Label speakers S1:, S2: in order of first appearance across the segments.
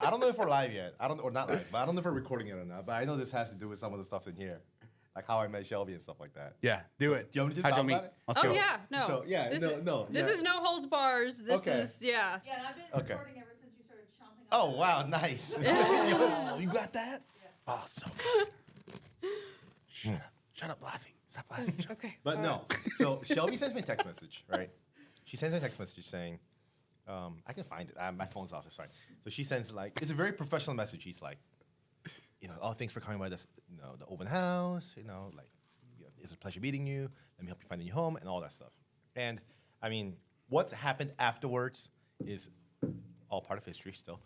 S1: I don't know if we're live yet. Or not live, but I don't know if we're recording it or not. But I know this has to do with some of the stuff in here, like how I met Shelby and stuff like that.
S2: Yeah, do it.
S1: Do you want me to just
S2: How'd
S1: talk
S2: you
S1: about
S2: meet?
S1: it?
S2: Let's
S3: Oh
S2: go.
S3: yeah, no.
S1: So yeah,
S3: this
S1: this
S3: is no holds bars. This
S1: Okay.
S3: is yeah.
S4: Yeah, and I've been
S1: Okay.
S4: recording ever since you started chomping on
S1: Oh wow, nice. You got that?
S2: Oh, so good. Shut up laughing. Stop laughing.
S3: Okay.
S1: But no. So Shelby sends me a text message, right? She sends me a text message saying, I can find it. My phone's off. It's fine. So she sends like, it's a very professional message. She's like, oh, thanks for coming by this, the open house. Like, it's a pleasure meeting you. Let me help you find a new home and all that stuff. And I mean, what's happened afterwards is all part of history still.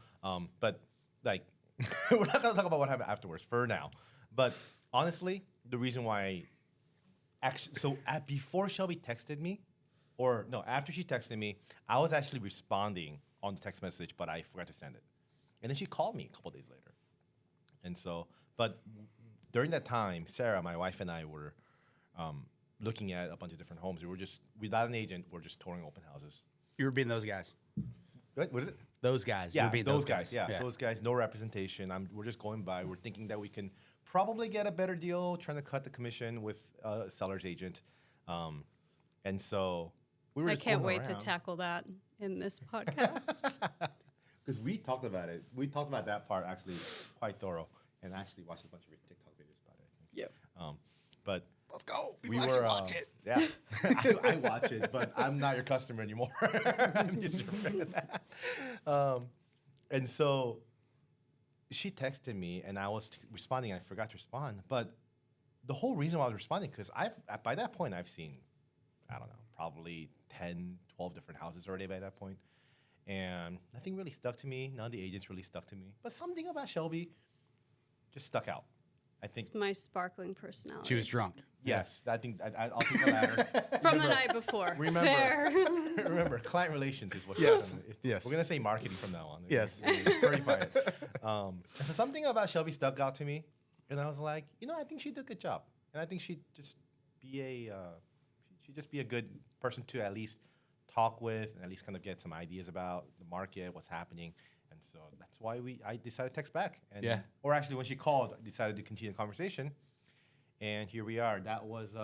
S1: But like, we're not gonna talk about what happened afterwards for now. But honestly, the reason why, before Shelby texted me, after she texted me, I was actually responding on the text message, but I forgot to send it. And then she called me a couple days later. And so, but during that time, Sarah, my wife, and I were looking at a bunch of different homes. We were just, without an agent, we're just touring open houses.
S2: You were being those guys.
S1: What is it?
S2: Those guys.
S1: Yeah,
S2: you were being
S1: those guys. Yeah, those guys. No representation. We're just going by. We're thinking that we can probably get a better deal, trying to cut the commission with a seller's agent. And so we were
S3: I
S1: just
S3: can't
S1: going
S3: wait to
S1: around.
S3: tackle that in this podcast.
S1: Because we talked about it. We talked about that part actually quite thorough, and I actually watched a bunch of your TikTok videos about it.
S3: Yep.
S1: But
S2: Let's go.
S1: we
S2: People
S1: were
S2: actually watch it.
S1: Yeah, I watch it, but I'm not your customer anymore. I'm just your friend. And so she texted me, and I was responding. I forgot to respond, but the whole reason why I was responding because by that point I've seen, I don't know, probably 10, 12 different houses already by that point. And nothing really stuck to me. None of the agents really stuck to me. But something about Shelby just stuck out. I think.
S3: It's my sparkling personality.
S2: She was drunk.
S1: Yes, I think I'll take the latter.
S3: From the night before.
S1: Remember,
S3: Fair.
S1: remember, client relations is what.
S2: Yes,
S1: we're gonna-
S2: yes.
S1: We're gonna say marketing from now on.
S2: Yes.
S1: Clarify it. So something about Shelby stuck out to me, and I was like, I think she did a good job, and I think she'd just be a good person to at least talk with, and at least kind of get some ideas about the market, what's happening. And so that's why I decided to text back. And,
S2: Yeah.
S1: Or actually, when she called, I decided to continue the conversation. And here we are. That was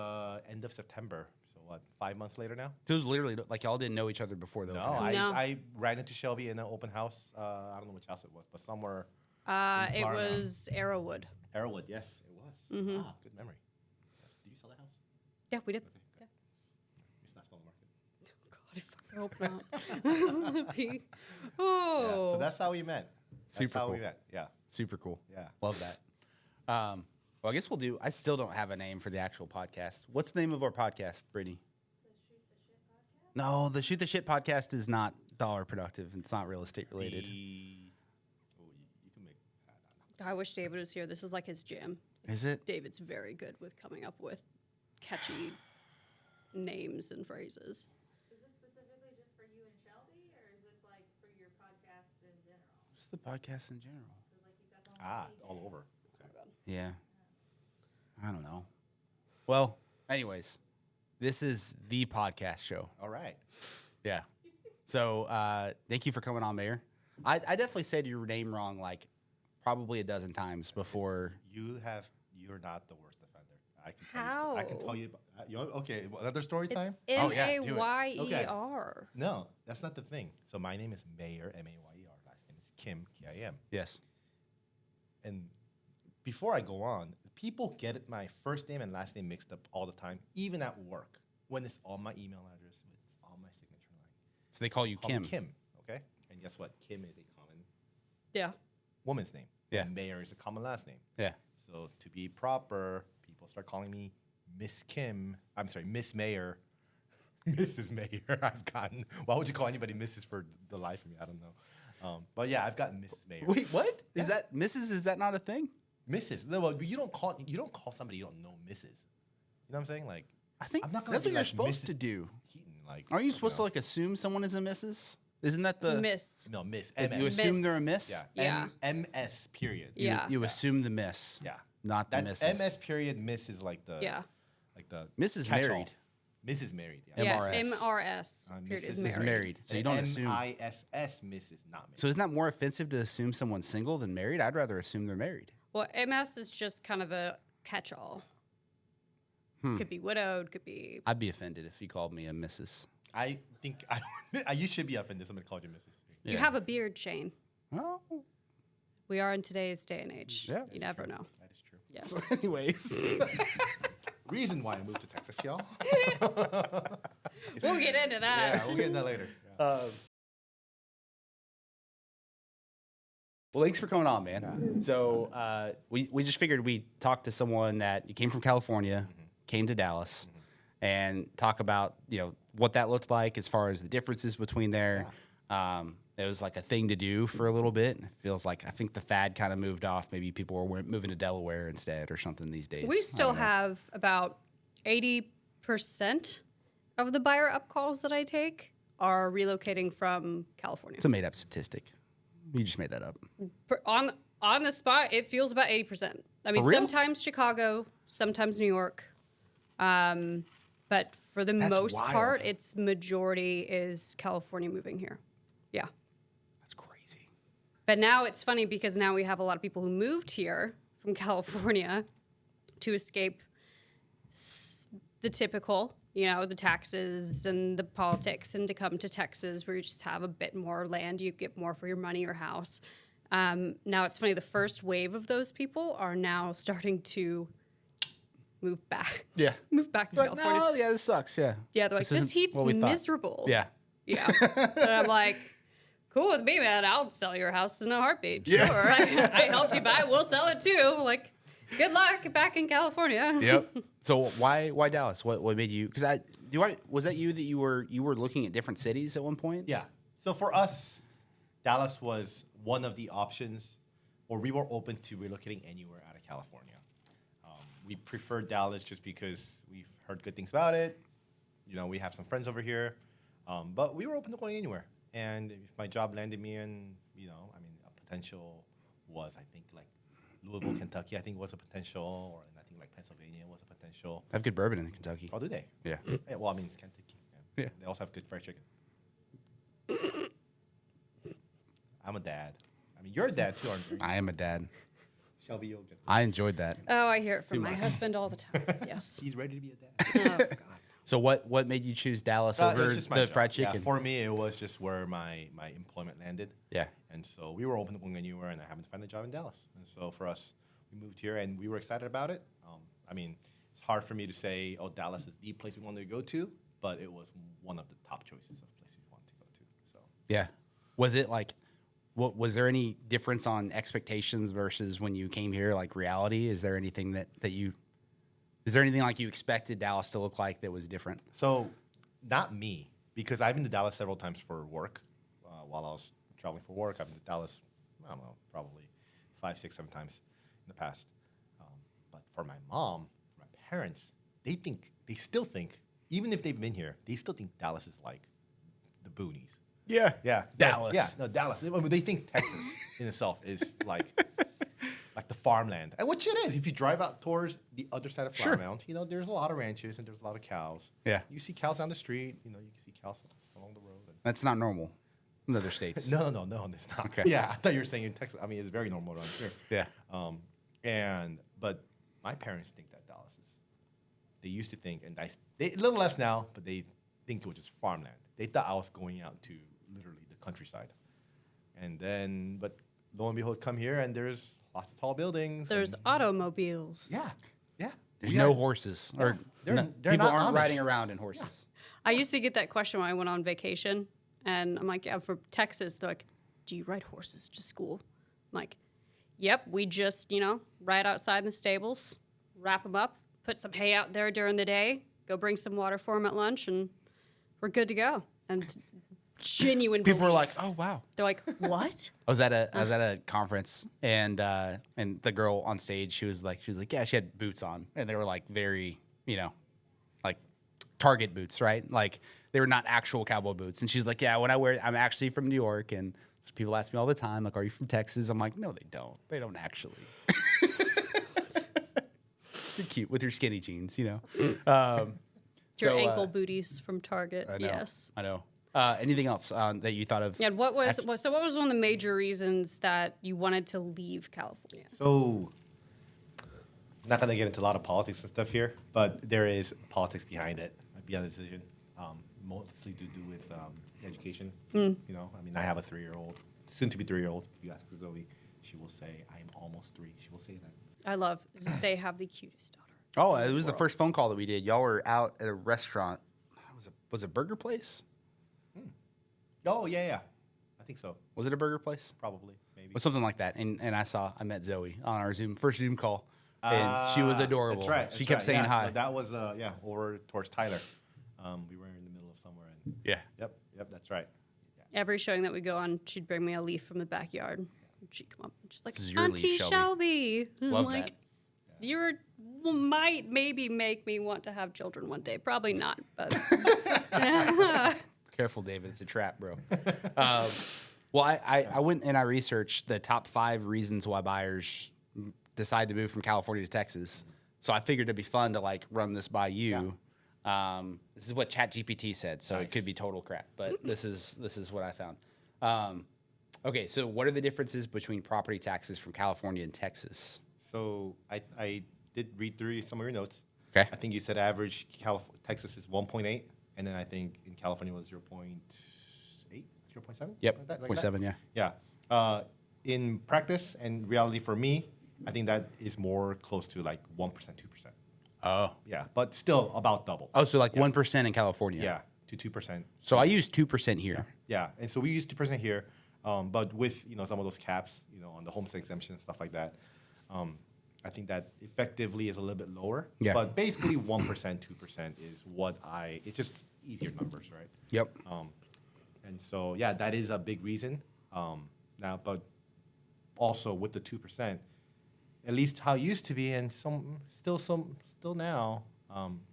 S1: end of September. So what, 5 months later now?
S2: So it was literally like y'all didn't know each other before the
S1: No,
S2: open house.
S3: No.
S1: I ran into Shelby in an open house. I don't know which house it was, but somewhere.
S3: It
S1: Florida.
S3: was Arrowwood.
S1: Arrowwood, yes, it was.
S3: Mm-hmm.
S1: Ah, good memory. Yes. Did you sell the house?
S3: Yeah, we did.
S1: Okay, good. It's not still on the market.
S3: God, I fucking hope not.
S1: Yeah,
S3: Oh.
S1: so that's how we met. That's
S2: Super
S1: how
S2: cool.
S1: we met. Yeah.
S2: Super cool.
S1: Yeah.
S2: Love that. Well, I guess we'll do. I still don't have a name for the actual podcast. What's the name of our podcast, Brittany? No, the Shoot the Shit podcast is not dollar productive. It's not real estate related.
S1: You can make.
S3: I wish David was here. This is like his jam.
S2: Is it?
S3: David's very good with coming up with catchy names and phrases.
S4: Is this specifically just for you and Shelby, or is this like for your podcast in general?
S2: Just the podcast in general.
S4: 'Cause, like you've got the whole CJ.
S1: All over.
S2: Yeah. I don't know. Well, anyways, this is the podcast show.
S1: All right.
S2: Yeah. So thank you for coming on, Mayor. I definitely said your name wrong like probably a dozen times before.
S1: You're not the worst offender. I can tell
S3: How?
S1: I can tell you. Okay, another story
S3: It's
S1: time.
S2: Oh, yeah, do it.
S3: Mayer.
S1: No, that's not the thing. So my name is Mayer, Mayer. Last name is Kim, Kim.
S2: Yes.
S1: And before I go on, people get my first name and last name mixed up all the time, even at work, when it's on my email address, it's on my signature line.
S2: So they call you
S1: Call me
S2: Kim.
S1: Kim, okay? And guess what? Kim is a common
S3: Yeah.
S1: woman's name.
S2: Yeah.
S1: And Mayer is a common last name.
S2: Yeah.
S1: So to be proper, people start calling me Miss Kim. I'm sorry, Miss Mayer. Mrs. Mayer. I've gotten. Why would you call anybody Mrs. for the life of me? I don't know. But yeah, I've gotten Miss Mayer.
S2: Wait, what? Is that Mrs.? Is that not a thing?
S1: Mrs. No, well, you don't call somebody you don't know Mrs. You know what I'm saying? Like,
S2: I think
S1: I'm not gonna
S2: that's
S1: be
S2: what you're
S1: like
S2: supposed
S1: Mrs.
S2: to do.
S1: Heaton, like,
S2: Aren't you supposed to
S1: know.
S2: like assume someone is a Mrs.? Isn't that the
S3: Miss.
S1: No, Miss.
S2: Like,
S1: MS.
S2: you assume they're a
S3: Miss.
S2: miss?
S1: Yeah.
S3: Yeah.
S1: MS. Period.
S3: Yeah.
S2: You assume the miss.
S1: Yeah.
S2: Not the
S1: That
S2: missus.
S1: MS. Period. Miss is like the.
S3: Yeah.
S1: Like the.
S2: Miss is
S1: catch-all.
S2: married.
S1: Mrs. married.
S3: Yeah,
S2: MRS.
S3: MRS. Period is
S1: Mrs.
S2: Is
S3: married.
S2: married, so you don't assume.
S1: MISS, Mrs. Not married.
S2: So isn't that more offensive to assume someone's single than married? I'd rather assume they're married.
S3: Well, MS is just kind of a catch-all. Could be widowed, could be.
S2: I'd be offended if you called me a Mrs.
S1: I think you should be offended. Somebody called you Mrs.
S3: You have a beard, Shane.
S2: Oh,
S3: We are in today's day and age.
S2: Yeah.
S3: You never know.
S1: That is true.
S3: Yes.
S2: anyways.
S1: Reason why I moved to Texas, y'all.
S3: We'll get into that.
S1: Yeah, we'll get into that later. Yeah.
S2: Well, thanks for coming on, man. So we just figured we'd talk to someone that came from California, came to Dallas, and talk about what that looked like as far as the differences between there. It was like a thing to do for a little bit. It feels like I think the fad kind of moved off. Maybe people were moving to Delaware instead or something these days.
S3: We
S2: I
S3: still
S2: don't know.
S3: have about 80% of the buyer up calls that I take are relocating from California.
S2: It's a made up statistic. You just made that up.
S3: On the spot, it feels about 80%. I mean,
S2: For real?
S3: sometimes Chicago, sometimes New York. But for the
S2: That's
S3: most
S2: wild.
S3: part, its majority is California moving here. Yeah.
S2: That's crazy.
S3: But now it's funny because now we have a lot of people who moved here from California to escape the typical, the taxes and the politics, and to come to Texas where you just have a bit more land, you get more for your money or house. Now it's funny, the first wave of those people are now starting to move back.
S2: Yeah.
S3: Move back to
S2: Like,
S3: California.
S2: no, yeah, this sucks. Yeah.
S3: Yeah, they're like, this heat's
S2: what we thought."
S3: miserable.
S2: Yeah.
S3: Yeah. And I'm like, cool with me, man. I'll sell your house in a heartbeat. Sure. I helped you buy. We'll sell it too. Like, good luck back in California.
S2: Yep. So why Dallas? What made you? Because was that you that you were looking at different cities at one point?
S1: Yeah. So for us, Dallas was one of the options, or we were open to relocating anywhere out of California. We preferred Dallas just because we've heard good things about it. We have some friends over here, but we were open to going anywhere. And if my job landed me in, a potential was, I think, like Louisville, Kentucky, I think was a potential, or I think like Pennsylvania was a potential.
S2: I have good bourbon in Kentucky.
S1: Oh, do they?
S2: Yeah.
S1: Yeah, well, it's Kentucky.
S2: Yeah.
S1: They also have good fried chicken. I'm a dad. You're a dad too, aren't you?
S2: I am a dad.
S1: Shelby, you'll get
S2: I enjoyed that.
S3: Oh, I hear it from my husband all the time. Yes.
S1: He's ready to be a dad.
S3: Oh, God.
S2: So what made you choose Dallas
S1: It
S2: over
S1: was just my
S2: the
S1: job.
S2: fried
S1: Yeah,
S2: chicken?
S1: for me, it was just where my employment landed.
S2: Yeah.
S1: And so we were open to going anywhere, and I happened to find a job in Dallas. And so for us, we moved here, and we were excited about it. It's hard for me to say, oh, Dallas is the place we wanted to go to, but it was one of the top choices of places we wanted to go to. So
S2: Yeah. Was it like, was there any difference on expectations versus when you came here, like reality? Is there anything is there anything like you expected Dallas to look like that was different?
S1: So, not me, because I've been to Dallas several times for work. While I was traveling for work, I've been to Dallas, I don't know, probably 5, 6, 7 times in the past. But for my mom, my parents, they still think, even if they've been here, they still think Dallas is like the boonies.
S2: Yeah.
S1: Yeah,
S2: Dallas.
S1: Yeah, no, Dallas. They think Texas in itself is like the farmland, and which it is. If you drive out towards the other side of
S2: Sure.
S1: Flower Mound, there's a lot of ranches and there's a lot of cows.
S2: Yeah.
S1: You see cows down the street. You can see cows along the road.
S2: That's not normal in other states.
S1: No, it's not.
S2: Okay.
S1: Yeah, I thought you were saying in Texas. It's very normal around here.
S2: Yeah.
S1: But my parents think that Dallas is. They used to think, and they a little less now, but they think it was just farmland. They thought I was going out to literally the countryside, and then, but lo and behold, come here and there's lots of tall buildings.
S3: There's
S1: and,
S3: automobiles.
S1: yeah.
S2: There's
S1: We
S2: no
S1: are-
S2: horses.
S1: Yeah.
S2: Or
S1: They're
S2: people
S1: not
S2: aren't
S1: Amish.
S2: riding around in horses.
S3: I used to get that question when I went on vacation. And I'm like, yeah, for Texas, they're like, do you ride horses to school? I'm like, yep, we just, ride outside in the stables, wrap them up, put some hay out there during the day, go bring some water for them at lunch, and we're good to go. And genuine
S2: People were
S3: belief.
S2: like, "Oh wow."
S3: They're like, what?
S2: I was at a conference and the girl on stage, she was like, yeah, she had boots on, and they were like very, like Target boots, right? Like they were not actual cowboy boots. And she's like, yeah, I'm actually from New York, and so people ask me all the time, like, are you from Texas? I'm like, no, they don't. They don't actually. You're cute with your skinny jeans,
S3: You're your
S2: So,
S3: ankle booties from Target.
S2: I know.
S3: Yes.
S2: I know. Anything else that you thought of?
S3: Yeah. What was one of the major reasons that you wanted to leave California?
S1: So, not gonna get into a lot of politics and stuff here, but there is politics behind it, behind the decision. Mostly to do with education. You know, I mean, I have a 3-year-old, soon to be 3-year-old. You ask Zoe, she will say, "I'm almost 3." She will say that.
S3: I love they have the cutest daughter.
S2: Oh, it was the first phone call that we did. Y'all were out at a restaurant. Was it Burger Place?
S1: Oh yeah, I think so.
S2: Was it a burger place?
S1: Probably, maybe.
S2: Or something like that. And I met Zoe on our first Zoom call. And she was adorable.
S1: That's right.
S2: She kept saying
S1: yeah,
S2: hi.
S1: no, that was over towards Tyler. We were in the middle of somewhere. And
S2: Yeah.
S1: Yep, that's right.
S3: Every showing that we go on, she'd bring me a leaf from the backyard. She'd come up and she's like,
S2: This is your leaf,
S3: Auntie
S2: Shelby."
S3: Shelby. I'm
S2: Love
S3: like,
S2: that.
S3: you might maybe make me want to have children one day. Probably not, but
S2: Careful, David. It's a trap, bro. Well, I went and I researched the top 5 reasons why buyers decide to move from California to Texas. So I figured it'd be fun to like run this by you. This is what ChatGPT said, so it could be total crap, but this is what I found. Okay, so what are the differences between property taxes from California and Texas?
S1: So I did read through some of your notes.
S2: Okay.
S1: I think you said average Texas is 1.8, and then I think in California was 0.8, 0.7?
S2: Yep,
S1: Like that?
S2: 0.7, yeah.
S1: Yeah. In practice and reality for me, I think that is more close to like 1%, 2%.
S2: Oh.
S1: Yeah, but still about double.
S2: Oh, so like 1% in California.
S1: Yeah, to 2%.
S2: So I use 2% here.
S1: Yeah, and so we use 2% here, but with some of those caps, on the homestead exemption and stuff like that, I think that effectively is a little bit lower.
S2: Yeah.
S1: But basically 1%, 2% is what it's just easier numbers, right?
S2: Yep.
S1: And so yeah, that is a big reason. Now, but also with the 2%, at least how it used to be, and still now,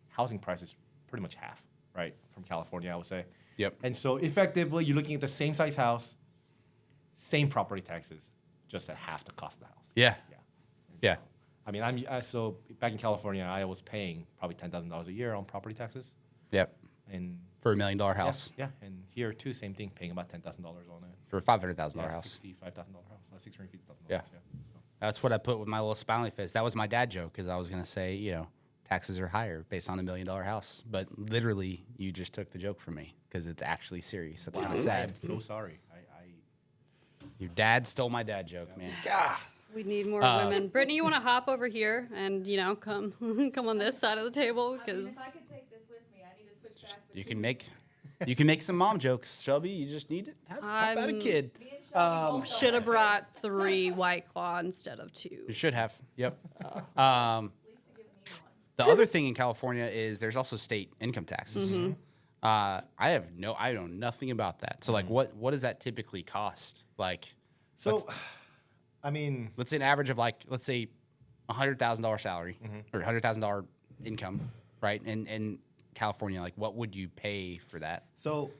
S1: housing prices pretty much half, right, from California, I would say.
S2: Yep.
S1: And so effectively, you're looking at the same size house, same property taxes, just at half the cost of the house.
S2: Yeah.
S1: Yeah. And
S2: Yeah.
S1: so, I mean, so back in California, I was paying probably $10,000 a year on property taxes,
S2: Yep.
S1: and
S2: For $1 million house.
S1: yeah, and here too, same thing, paying about $10,000 on it.
S2: For a $500,000 house.
S1: $65,000 house, $650,000.
S2: Yeah.
S1: So.
S2: That's what I put with my little smiley face. That was my dad joke because I was going to say, taxes are higher based on $1 million house. But literally, you just took the joke from me because it's actually serious. That's kind of
S1: I
S2: sad.
S1: am so sorry.
S2: Your dad stole my dad joke, man.
S3: we need more women. Brittany, you want to hop over here and come on this side of the table
S4: I mean,
S3: because
S4: if I could take this with me, I need to switch back.
S2: You can make some mom jokes, Shelby. You just need to have about a kid.
S4: Me and Shelby both
S3: should have
S4: know
S3: brought 3 White Claw insteid of 2.
S2: You should have. Yep.
S4: at least to give me one.
S2: The other thing in California is there's also state income taxes.
S3: Mm-hmm.
S2: I know nothing about that. So like, what does that typically cost? Like,
S1: So, I mean,
S2: let's say an average of let's say $100,000 salary or $100,000 income, right? In California, like what would you pay for that?
S1: so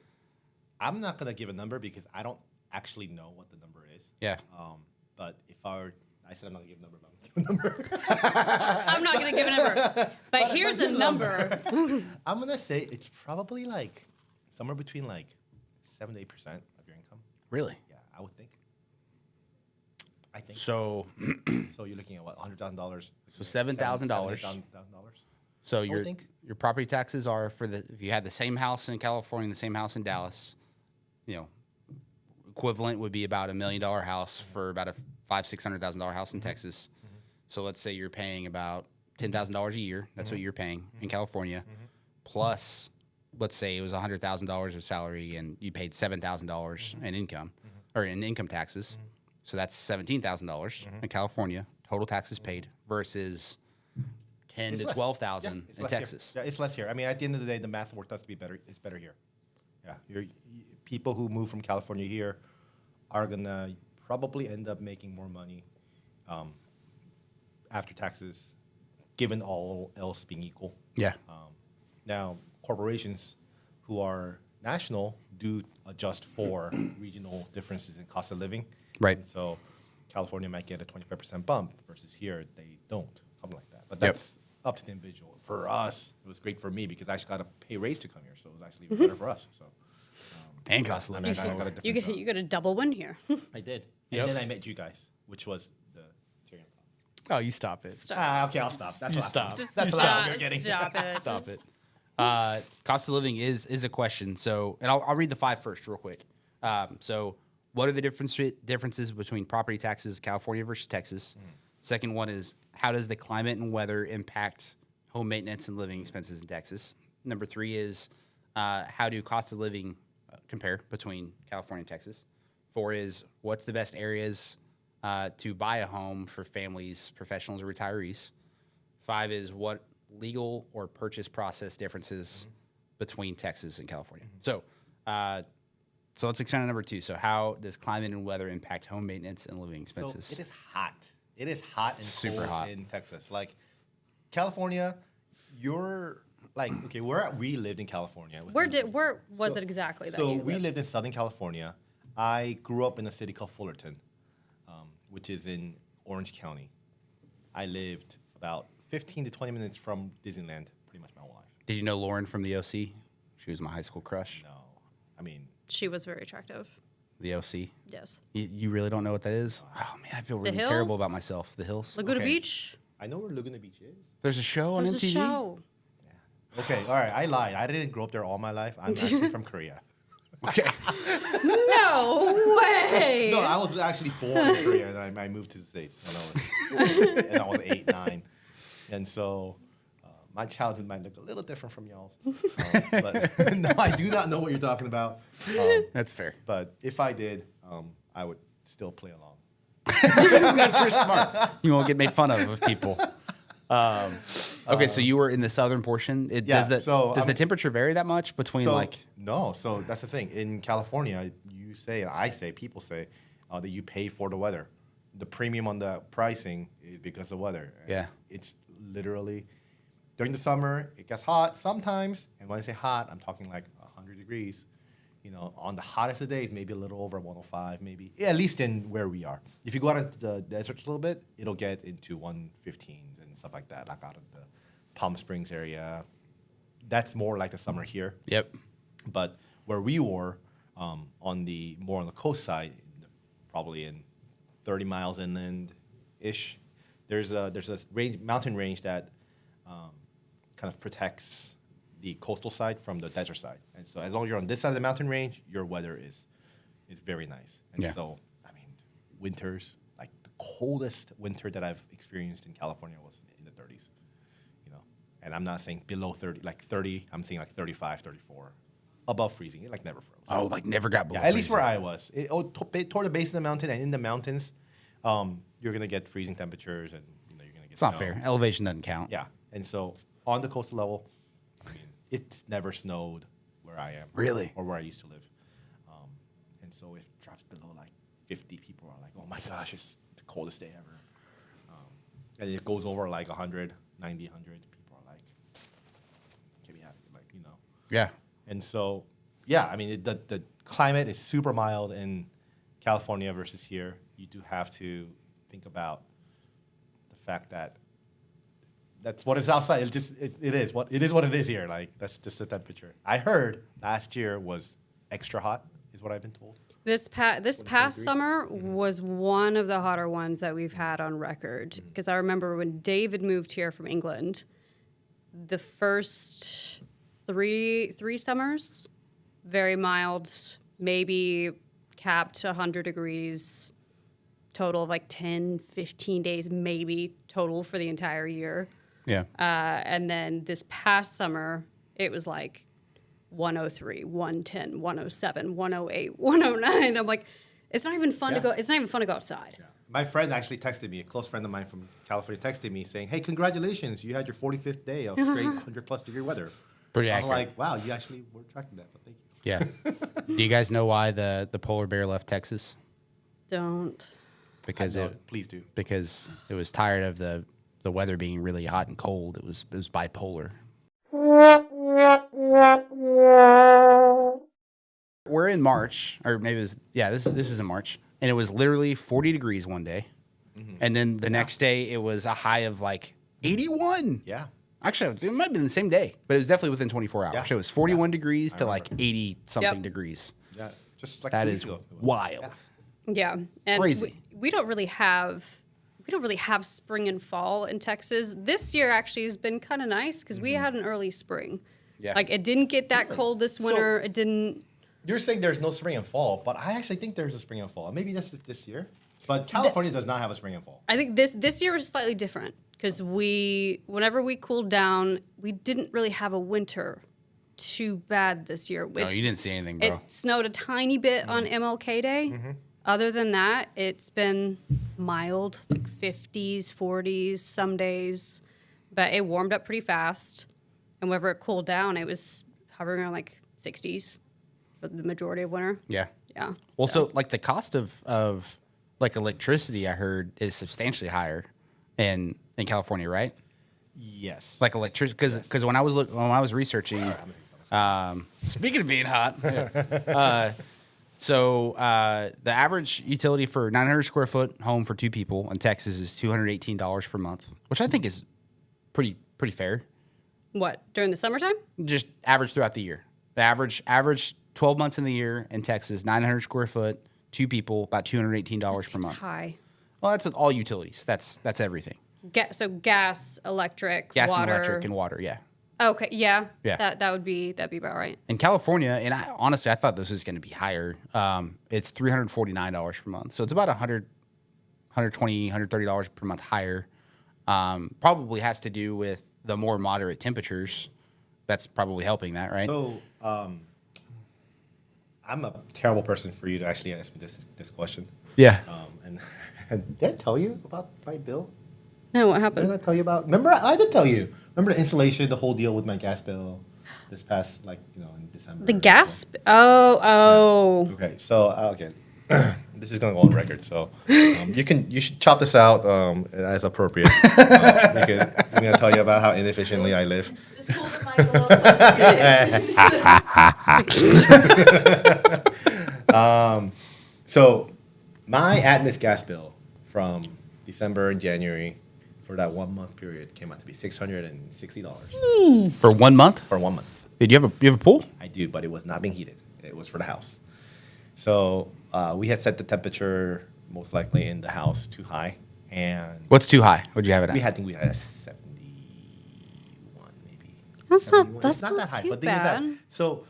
S1: I'm not gonna give a number because I don't actually know what the number is.
S2: Yeah.
S1: But if I said I'm not gonna give a number, but I'm gonna give a number.
S3: I'm not going to give a number. But here's a number.
S1: I'm gonna say it's probably like somewhere between like 7 to 8% of your income.
S2: Really?
S1: Yeah, I would think. I think.
S2: So,
S1: So you're looking at what, $100,000?
S2: So $7,000.
S1: $7,000.
S2: so
S1: would think.
S2: your property taxes are if you had the same house in California and the same house in Dallas, equivalent would be about $1 million house for about a $500,000-$600,000 house in Texas. So let's say you're paying about $10,000 a year. That's what you're paying in California. Plus, let's say it was $100,000 of salary and you paid $7,000 in income or in income taxes. So that's $17,000 in California total taxes paid versus $10,000 to
S1: less.
S2: $12,000
S1: Yeah,
S2: in
S1: it's less
S2: Texas.
S1: Here. Yeah, it's less here. I mean, at the end of the day, the math works out to be better. It's better here. Yeah, people who move from California here are gonna probably end up making more money after taxes, given all else being equal.
S2: Yeah.
S1: Now, corporations who are national do adjust for regional differences in cost of living.
S2: Right.
S1: And so California might get a 25% bump versus here they don't, something like that. But
S2: Yep.
S1: that's up to the individual. For us, it was great for me because I actually got a pay raise to come here, so it was actually even better for us. So
S2: And cost of living.
S1: I got a
S3: You
S1: different
S3: get a double win here.
S1: I did.
S2: Yep.
S1: And then I met you guys, which was the cherry on top.
S2: Oh, you stop it.
S3: Stop.
S1: Okay, I'll stop. That's
S2: You
S1: what
S2: stop.
S3: Just
S1: That's the
S3: stop,
S1: last one you're getting.
S3: stop it.
S2: Stop it. Cost of living is a question. So, and I'll read the 5 first real quick. So, what are the differences between property taxes, California versus Texas? Second one is, how does the climate and weather impact home maintenance and living expenses in Texas? Number 3 is, how do cost of living compare between California and Texas? 4 is, what's the best areas to buy a home for families, professionals, or retirees? 5 is, what legal or purchase process differences between Texas and California? So let's expand on number 2. So how does climate and weather impact home maintenance and living expenses?
S1: So it is hot. It is hot and
S2: Super
S1: cold
S2: hot.
S1: in Texas. Like California, you're like we lived in California.
S3: Where was it exactly that
S1: So
S3: you
S1: we
S3: lived?
S1: lived in Southern California. I grew up in a city called Fullerton, which is in Orange County. I lived about 15 to 20 minutes from Disneyland pretty much my whole life.
S2: Did you know Lauren from the OC? She was my high school crush.
S1: No, I mean,
S3: She was very attractive.
S2: The OC.
S3: Yes.
S2: You really don't know what that is? Oh man, I feel really
S3: Hills?
S2: terrible about myself. The Hills.
S3: Laguna
S1: Okay.
S3: Beach.
S1: I know where Laguna Beach is.
S2: There's a show on
S3: There's
S2: MTV.
S3: a show.
S1: Okay, all right, I lied. I didn't grow up there all my life. I'm actually from Korea.
S2: Okay.
S3: No way.
S1: No, I was actually born in Korea, and I moved to the States when I was 8, 9. And so my childhood might look a little different from y'all's. But no, I do not know what you're talking about.
S2: That's fair.
S1: But if I did, I would still play along.
S2: That's for smart. You won't get made fun of people. Okay, so you were in the southern portion.
S1: Yeah,
S2: Does the temperature vary that much between
S1: No, so that's the thing. In California, you say, and I say, people say that you pay for the weather. The premium on the pricing is because of weather.
S2: Yeah.
S1: It's literally during the summer, it gets hot sometimes. And when I say hot, I'm talking like 100 degrees. You know, on the hottest of days, maybe a little over 105, maybe. Yeah, at least in where we are. If you go out into the desert a little bit, it'll get into 115s and stuff like that, like out of the Palm Springs area. That's more like the summer here.
S2: Yep.
S1: But where we were, on the coast side, probably in 30 miles inland-ish, there's a mountain range that kind of protects the coastal side from the desert side. And so as long as you're on this side of the mountain range, your weather is very nice. And
S2: Yeah.
S1: so, I mean, winters, like the coldest winter that I've experienced in California was in the 30s, you know. And I'm not saying below 30, like 30, I'm saying like 35, 34. Above freezing, it like never froze.
S2: Oh, like never got below.
S1: Yeah, at least
S2: freezing.
S1: where I was. Toward the base of the mountain and in the mountains, you're gonna get freezing temperatures, and you're gonna get.
S2: It's not
S1: snow.
S2: fair. Elevation doesn't count.
S1: Yeah, and so on the coastal level, I mean, it's never snowed where I am.
S2: Really?
S1: Or where I used to live, and so if it drops below like 50, people are like, "Oh my gosh, it's the coldest day ever," and it goes over like 100, 90, 100. People are like, "Get me out!" Like
S2: Yeah.
S1: And so, yeah, I mean, the climate is super mild in California versus here. You do have to think about the fact that that's what is outside. It is what it is here. Like, that's just the temperature. I heard last year was extra hot, is what I've been told.
S3: This past summer was one of the hotter ones that we've had on record. Because I remember when David moved here from England, the first three summers, very mild, maybe capped 100 degrees, total of like 10, 15 days maybe total for the entire year.
S2: Yeah.
S3: And then this past summer, it was like 103, 110, 107, 108, 109. I'm like, it's not even fun to
S1: Yeah.
S3: go. It's not even fun to go outside.
S1: My friend actually texted me, a close friend of mine from California texted me saying, "Hey, congratulations, you had your 45th day of straight 100+ degree weather."
S2: Pretty
S1: I'm
S2: accurate.
S1: like, wow, you actually were tracking that, but thank you.
S2: Yeah. Do you guys know why the polar bear left Texas?
S3: Don't.
S2: Because
S1: No,
S2: it
S1: please do.
S2: because it was tired of the weather being really hot and cold. It was bipolar. We're in March, or maybe it was, this is in March, and it was literally 40 degrees one day, and then the next day it was a high of like 81.
S1: Yeah.
S2: Actually, it might have been the same day, but it was definitely within 24 hours.
S1: Yeah.
S2: It was 41 degrees to like
S1: remember.
S2: 80 something
S3: Yep.
S2: degrees.
S1: Yeah. Just like
S2: That
S1: 2
S2: is
S1: weeks ago. It was-
S2: wild.
S3: Yeah, and
S2: Crazy.
S3: we don't really have spring and fall in Texas. This year actually has been kind of nice because we had an early spring.
S2: Yeah.
S3: Like it didn't get that cold this winter. It didn't.
S1: You're saying there's no spring and fall, but I actually think there's a spring and fall. Maybe that's just this year. But California does not have a spring and fall.
S3: I think this year was slightly different because whenever we cooled down, we didn't really have a winter too bad this year.
S2: No, you didn't see anything, bro.
S3: It snowed a tiny bit on MLK Day. Other than that, it's been mild, like 50s, 40s some days, but it warmed up pretty fast. And whenever it cooled down, it was hovering around like 60s for the majority of winter.
S2: Yeah.
S3: Yeah.
S2: Well, so like the cost of like electricity, I heard, is substantially higher in California, right?
S1: Yes.
S2: Like electricity, because when I was researching, speaking of being hot, so the average utility for 900 square foot home for 2 people in Texas is $218 per month, which I think is pretty fair.
S3: What, during the summertime?
S2: Just average throughout the year. The average 12 months in the year in Texas, 900 square foot, 2 people, about $218 per
S3: Seems
S2: month.
S3: high.
S2: Well, that's all utilities. That's everything.
S3: So gas, electric,
S2: Gas
S3: water.
S2: and electric and water. Yeah.
S3: Okay, yeah.
S2: Yeah.
S3: That'd be about right.
S2: In California, and honestly, I thought this was going to be higher. It's $349 per month, so it's about $120, $130 per month higher. Probably has to do with the more moderate temperatures. That's probably helping that, right?
S1: So, I'm a terrible person for you to actually ask me this question.
S2: Yeah.
S1: And did I tell you about my bill?
S3: No, what
S1: Did
S3: happened?
S1: I tell you about? Remember, I did tell you. Remember the installation, the whole deal with my gas bill this past, in December.
S3: The gas? Oh.
S1: Okay, so okay, this is gonna go on record. So you should chop this out as appropriate. Because I'm gonna tell you about how inefficiently I live.
S4: Just hold the mic a little closer to you.
S1: So my Atmos gas bill from December and January for that 1 month period came out to be $660
S2: For 1 month?
S1: for 1 month.
S2: Did you have a pool?
S1: I do, but it was not being heated. It was for the house. So we had set the temperature most likely in the house too high, and
S2: What's too high? What'd you have it at?
S1: I think we had a 71 maybe.
S3: That's
S1: 71.
S3: not
S1: It's not that high,
S3: too
S1: but the thing is that
S3: bad.
S1: so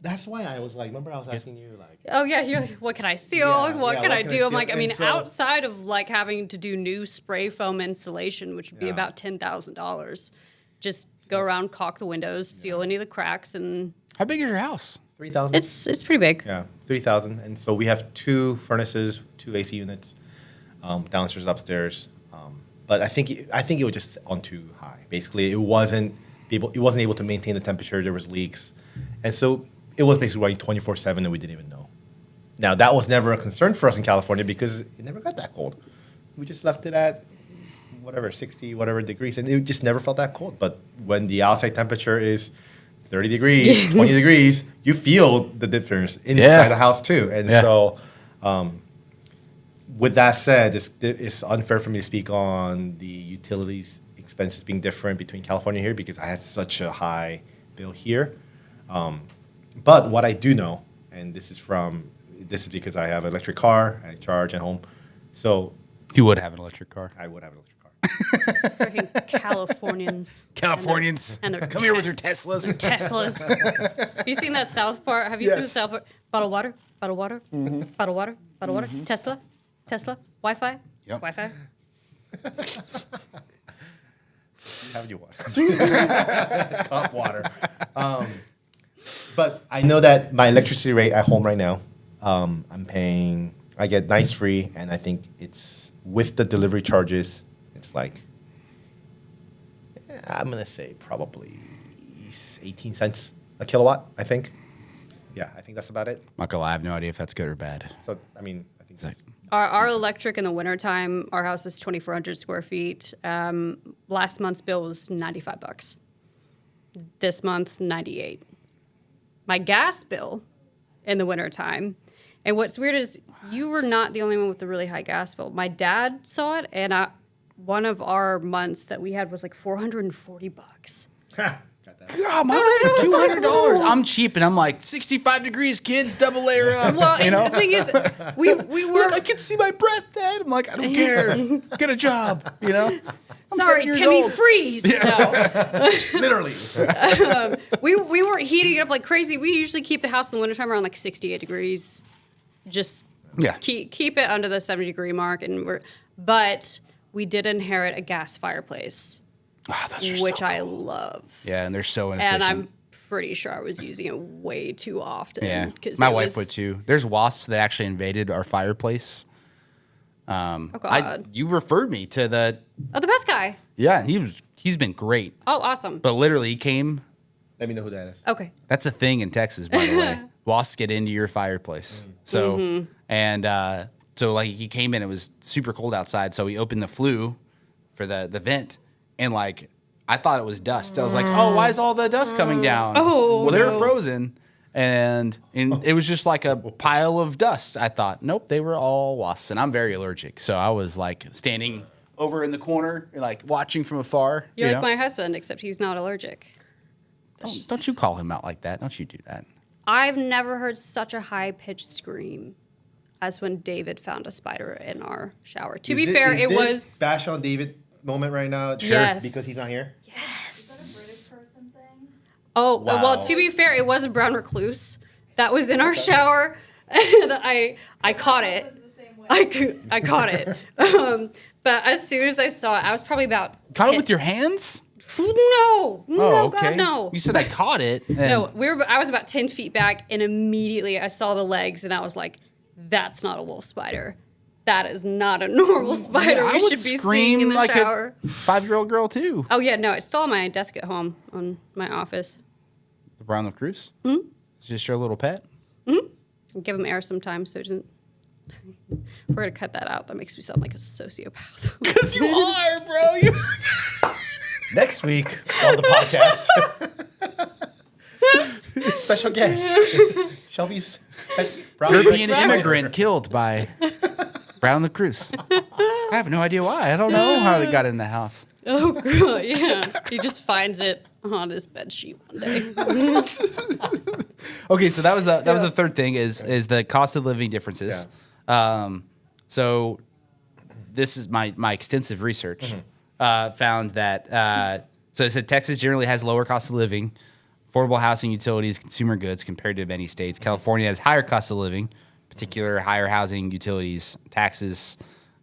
S1: that's why I was like, remember I was asking you like.
S3: Oh yeah, you're like, what can I seal?
S1: Yeah,
S3: what
S1: yeah,
S3: can
S1: what
S3: I
S1: can I
S3: do? I'm
S1: seal?
S3: like, I
S1: And
S3: mean,
S1: so-
S3: outside of like having to do new spray foam insulation, which would be
S1: Yeah.
S3: about $10,000, just go around, caulk the windows, seal any of the cracks, and
S2: How big is your house?
S1: 3,000.
S3: it's pretty big.
S1: Yeah, 3,000. And so we have 2 furnaces, 2 AC units, downstairs, upstairs. But I think it was just on too high. Basically, it wasn't able to maintain the temperature. There was leaks, and so it was basically running 24/7, and we didn't even know. Now that was never a concern for us in California because it never got that cold. We just left it at 60 degrees, and it just never felt that cold. But when the outside temperature is 30 degrees, 20 degrees, you feel the difference inside the house too. And so, with that said, it's unfair for me to speak on the utilities expenses being different between California and here because I had such a high bill here. But what I do know, and this is because I have an electric car, I charge at home. So
S2: You would have an electric car.
S1: I would have an electric car.
S3: Freaking Californians.
S2: Californians,
S3: And their
S2: come here with your Teslas.
S3: Teslas. Have you seen that South Park? Have you seen the
S2: Yes.
S3: South Park? Bottled water, bottled water, bottled water, bottled water. Tesla, Wi-Fi,
S2: Yep.
S3: Wi-Fi.
S1: Have you water? Cup water. But I know that my electricity rate at home right now, I get nights free, and I think it's with the delivery charges, it's like, I'm going to say probably 18 cents a kilowatt, I think. Yeah, I think that's about it.
S2: Not gonna lie, I have no idea if that's good or bad.
S1: So, I mean, I think that's,
S3: Our electric in the wintertime, our house is 2,400 square feet. Last month's bill was $95. This month, $98. My gas bill in the wintertime, and what's weird is you were not the only one with the really high gas bill. My dad saw it, and one of our months that we had was like $440.
S1: Ha, got that.
S2: Oh, mine was like $200. I'm cheap, and I'm like 65 degrees, kids, double layer up.
S3: Well,
S2: you know,
S3: and the thing is, we were
S2: I can see my breath, Dad. I'm like, I don't care. Get a job. You know. I'm
S3: sorry,
S2: 7 years
S3: Timmy,
S2: old.
S3: freeze. No.
S1: Literally.
S3: We weren't heating it up like crazy. We usually keep the house in the wintertime around like 68 degrees. Just
S2: Yeah.
S3: keep it under the 70-degree mark, but we did inherit a gas fireplace,
S2: Those are
S3: which
S2: so
S3: I
S2: cool.
S3: love,
S2: Yeah, and they're so inefficient.
S3: and I'm pretty sure I was using it way too often.
S2: Yeah,
S3: 'cause
S2: my
S3: it
S2: wife
S3: was-
S2: would too. There's wasps that actually invaded our fireplace.
S3: Oh God!
S2: You referred me to the
S3: Oh, the best guy.
S2: yeah. He's been great,
S3: Oh, awesome.
S2: but literally he came.
S1: Let me know who that is.
S3: Okay.
S2: That's a thing in Texas, by the way. Wasps get into your fireplace. So so like he came in. It was super cold outside, so he opened the flue for the vent, and like I thought it was dust. I was like, oh, why is all the dust coming down?
S3: Oh,
S2: well, they were
S3: no.
S2: frozen. And it was just like a pile of dust. I thought, nope, they were all wasps, and I'm very allergic. So I was like standing over in the corner, like watching from afar.
S3: You're
S2: you
S3: like
S2: know?
S3: my husband, except he's not allergic.
S2: Don't you call him out like that? Don't you do that?
S3: I've never heard such a high-pitched scream as when David found a spider in our shower. To be fair,
S1: is
S3: it
S1: this
S3: was
S1: bash on David moment right now.
S3: Yes.
S1: Because he's not here.
S4: Is that a British person thing?
S3: oh
S1: Wow.
S3: well. To be fair, it was a brown recluse that was in our shower, and I caught it.
S4: It's the same way.
S3: I caught it. But as soon as I saw it, I was probably about
S2: Caught it
S3: 10
S2: with your hands?
S3: No,
S2: Oh,
S3: God, no.
S2: You said I caught it. and-
S3: No, I was about 10 feet back, and immediately I saw the legs, and I was like, "That's not a wolf spider. That is not a normal spider.
S2: I
S3: we
S2: would
S3: should be
S2: scream
S3: seeing in the
S2: like
S3: shower."
S2: a 5-year-old girl too.
S3: Oh yeah, no, it's still on my desk at home on my office.
S2: The brown recluse. Mm-hmm. It's just your little pet.
S3: I give him air sometimes, so it doesn't. We're gonna cut that out. That makes me sound like a sociopath.
S2: Because you are, bro. You.
S1: Next week on the podcast, special guest, Shelby's brown
S2: European
S1: recluse.
S2: immigrant killed by brown recluse. I have no idea why. I don't know how it got in the house.
S3: Oh god, yeah. He just finds it on his bed sheet one day.
S2: Okay, so that was the third thing is the cost of living differences. So this is my extensive research found that so it said Texas generally has lower cost of living, affordable housing, utilities, consumer goods compared to many states. California has higher cost of living, particular higher housing, utilities, taxes,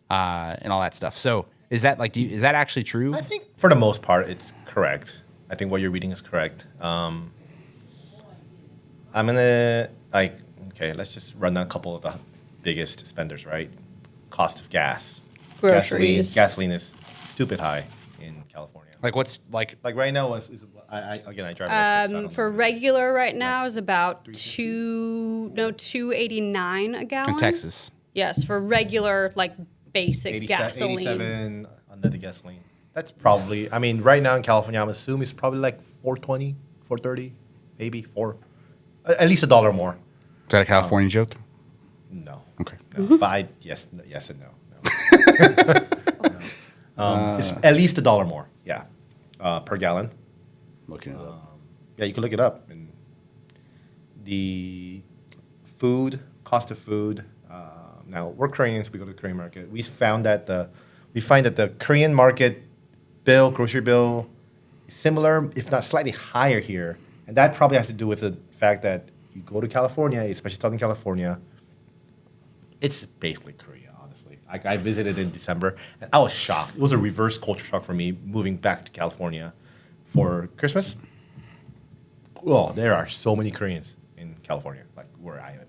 S2: and all that stuff. So is that is that actually true?
S1: I think for the most part, it's correct. I think what you're reading is correct. I'm gonna okay. Let's just run down a couple of the biggest spenders. Right, cost of gas.
S3: Groceries.
S1: Gasoline is stupid high in California.
S2: Like what's like
S1: Like right now, I drive. So I don't
S3: For
S1: know.
S3: regular right now is about $2.89 a gallon.
S2: in Texas?
S3: Yes, for regular like basic
S1: 87,
S3: gasoline.
S1: 87 under the gasoline. That's probably. I mean, right now in California, I'm assuming it's probably like 420, 430, maybe 4. At least $1 more.
S2: Is that a California joke?
S1: No.
S2: Okay.
S1: No. But yes and no. It's at least $1 more. Yeah, per gallon.
S2: Looking it up.
S1: Yeah, you can look it up. And the food, cost of food. Now we're Koreans. We go to the Korean market. We find that the Korean market bill, grocery bill, is similar, if not slightly higher here, and that probably has to do with the fact that you go to California, especially Southern California. It's basically Korea, honestly. I visited in December, and I was shocked. It was a reverse culture shock for me moving back to California for Christmas. Oh, there are so many Koreans in California, like where I am.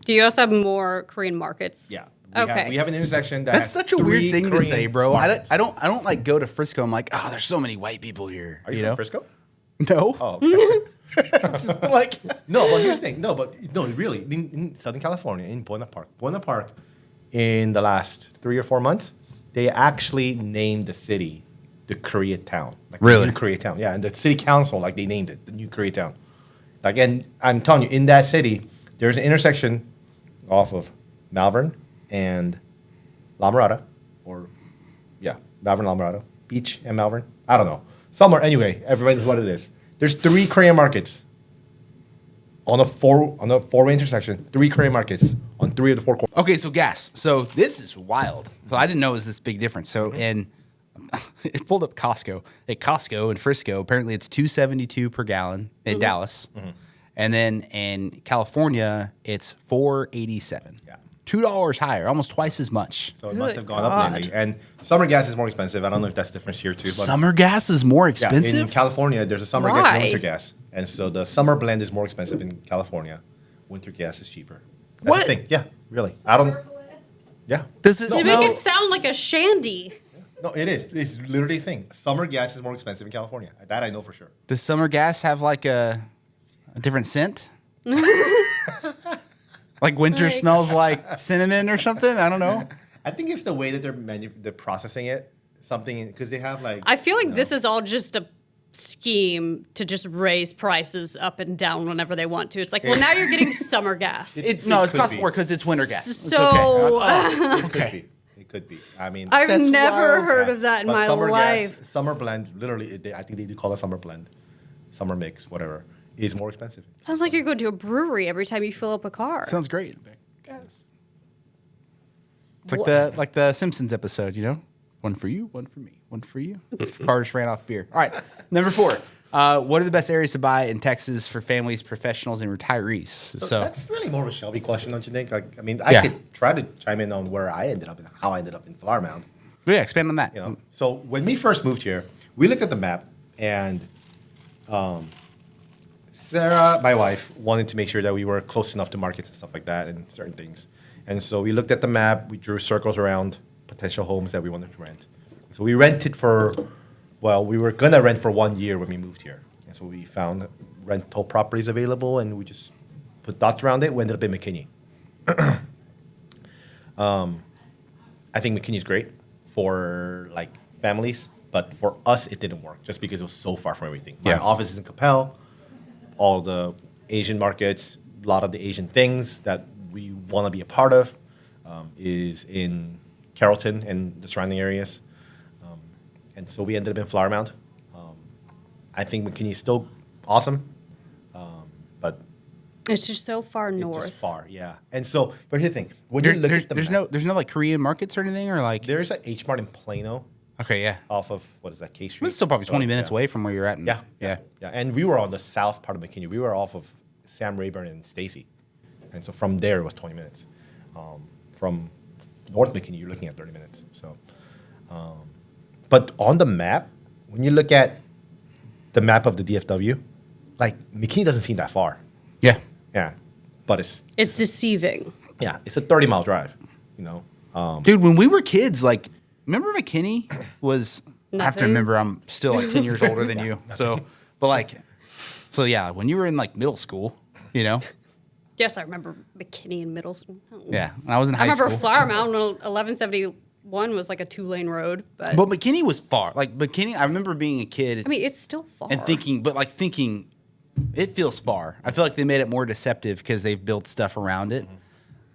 S3: Do you also have more Korean markets?
S1: Yeah.
S3: Okay.
S1: We have an intersection that
S2: That's
S1: has
S2: such a
S1: 3
S2: weird thing to
S1: Korean
S2: say, bro.
S1: markets.
S2: I don't like go to Frisco. I'm like, oh, there's so many white people here.
S1: Are you from Frisco?
S2: No.
S1: Oh, okay.
S2: Like
S1: No, but here's the thing. No, really, in Southern California, in Buena Park, in the last 3 or 4 months, they actually named the city the Koreatown. Like the
S2: Really?
S1: new Koreatown. Yeah, and the city council, like they named it the new Koreatown. Like, and I'm telling you, in that city, there's an intersection off of Malvern and La Mirada, or Yeah, Malvern, Alvarado, Beach, and Malvern. I don't know. Somewhere anyway. Everybody knows what it is. There's 3 Korean markets on a four-way intersection. 3 Korean markets on 3 of the 4 corners.
S2: Okay, so gas. So this is wild. So I didn't know it was this big difference. So and it pulled up Costco. At Costco in Frisco, apparently it's $2.72 per gallon in Dallas, and then in California it's $4.87.
S1: Yeah.
S2: $2 higher, almost twice as much.
S1: So it must have gone up lately. And summer gas is more expensive. I don't know if that's the difference here too. But
S2: Summer gas is more expensive.
S1: in California, there's a summer gas and a
S3: Why?
S1: winter gas. And so the summer blend is more expensive in California. Winter gas is cheaper. That's
S2: What?
S1: the thing. Yeah, really. I don't. Yeah.
S2: Does it
S3: You
S2: smell?
S3: make it sound like a shandy.
S1: No, it is. It's literally a thing. Summer gas is more expensive in California. That I know for sure.
S2: Does summer gas have like a different scent? Like winter
S3: Like-
S2: smells like cinnamon or something? I don't know.
S1: I think it's the way that they're processing it. Something because they have like.
S3: I feel like this is all just a scheme to just raise prices up and down whenever they want to. It's like, well, now you're getting summer gas.
S2: No, it
S1: could
S2: costs
S1: be.
S2: more because it's winter gas. It's
S3: So-
S2: okay.
S1: It could be. It could be. I mean.
S3: I've
S2: That's
S3: never
S2: wild.
S3: heard of that in
S1: But
S3: my
S1: summer
S3: life.
S1: Gas, summer blend, literally, I think they do call it summer blend, summer mix, whatever, is more expensive.
S3: Sounds like you're going to a brewery every time you fill up a car.
S2: Sounds great. Gas. It's like the Simpsons episode, you know? One for you, one for me, one for you. Cars ran off beer. All right, number 4. What are the best areas to buy in Texas for families, professionals, and retirees? So
S1: That's really more of a Shelby question, don't you think? Like, I mean,
S2: Yeah.
S1: I could try to chime in on where I ended up and how I ended up in Flower Mound.
S2: yeah, expand on that.
S1: You know, so when we first moved here, we looked at the map, and Sarah, my wife, wanted to make sure that we were close enough to markets and stuff like that, and certain things. And so we looked at the map. We drew circles around potential homes that we wanted to rent. So we rented for, well, we were gonna rent for 1 year when we moved here, and so we found rental properties available, and we just put dots around it. We ended up in McKinney. I think McKinney's great for like families, but for us it didn't work just because it was so far from everything. My
S2: Yeah.
S1: office is in Capel, all the Asian markets, a lot of the Asian things that we want to be a part of is in Carrollton and the surrounding areas, and so we ended up in Flower Mound. I think McKinney is still awesome, but
S3: It's just so far
S1: it's
S3: north.
S1: just far, yeah. And so, but here's the thing: when you look at the
S2: there's
S1: map,
S2: no like Korean markets or anything, or like
S1: there's an H Mart in Plano
S2: okay, yeah.
S1: off of what is that K Street?
S2: It's still probably 20 minutes
S1: yeah.
S2: away from where you're at.
S1: Yeah,
S2: yeah.
S1: yeah. And we were on the south part of McKinney. We were off of Sam Rayburn and Stacy, and so from there it was 20 minutes. From North McKinney, you're looking at 30 minutes. So, but on the map, when you look at the map of the DFW, like McKinney doesn't seem that far.
S2: Yeah.
S1: Yeah, but it's
S3: Deceiving.
S1: it's a 30-mile drive. You know,
S2: Dude, when we were kids, like, remember McKinney was, I have to
S3: Nothing.
S2: remember I'm still like 10 years older than you. So, but like, so yeah, when you were in like middle school, you know?
S3: Yes, I remember McKinney in middle school.
S2: Yeah. When I was in
S3: I
S2: high
S3: remember
S2: school.
S3: Flower Mound when 1171 was like a 2-lane road, but
S2: But McKinney was far. Like, McKinney, I remember being a kid
S3: I mean, it's still far.
S2: and thinking, it feels far. I feel like they made it more deceptive because they've built stuff around it.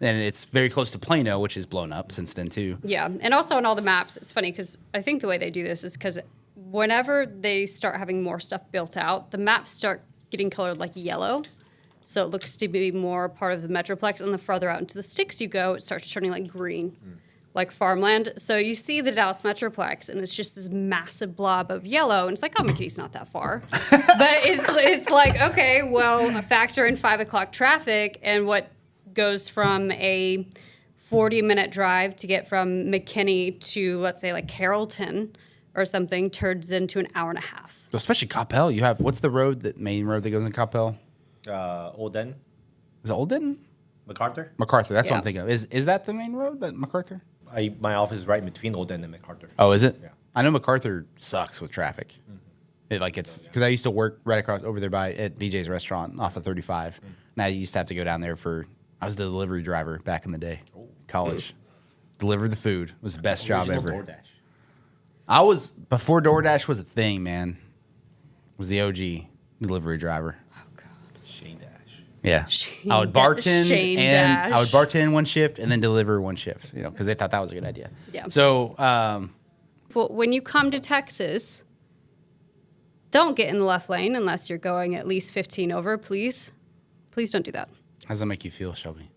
S2: And it's very close to Plano, which is blown up since then, too.
S3: Yeah, and also on all the maps, it's funny because I think the way they do this is because whenever they start having more stuff built out, the maps start getting colored like yellow. So it looks to be more part of the Metroplex, and the farther out into the sticks you go, it starts turning like green, like farmland. So you see the Dallas Metroplex, and it's just this massive blob of yellow, and it's like, oh, McKinney's not that far. But it's like, okay, well, factor in 5 o'clock traffic, and what goes from a 40-minute drive to get from McKinney to, let's say, like Carrollton or something, turns into an hour and a half.
S2: Especially Coppell. You have, what's the road, that main road that goes in Coppell?
S1: Old Den,
S2: Is it Old Denton?
S1: MacArthur.
S2: MacArthar. That's what I'm
S3: Yeah.
S2: thinking of. Is that the main road, that MacArthur?
S1: My office is right in between Old Den and MacArthur.
S2: Oh, is it?
S1: Yeah.
S2: I know MacArthur sucks with traffic. It's because I used to work right across over there at BJ's restaurant off of 35, and I used to have to go down there I was the delivery driver back in the day, college. Deliver the food was the best job
S1: Original
S2: ever.
S1: DoorDash.
S2: I was before DoorDash was a thing, man. Was the OG delivery driver.
S1: Shane Dash.
S2: Yeah,
S3: Shane
S2: I would
S3: Da-
S2: bartend
S3: Shane
S2: and I would
S3: Dash.
S2: bartend one shift and then deliver one shift. You know, because they thought that was a good idea.
S3: Yeah.
S2: So,
S3: Well, when you come to Texas, don't get in the left lane unless you're going at least 15 over, please. Please don't do that.
S2: How does that make you feel, Shelby?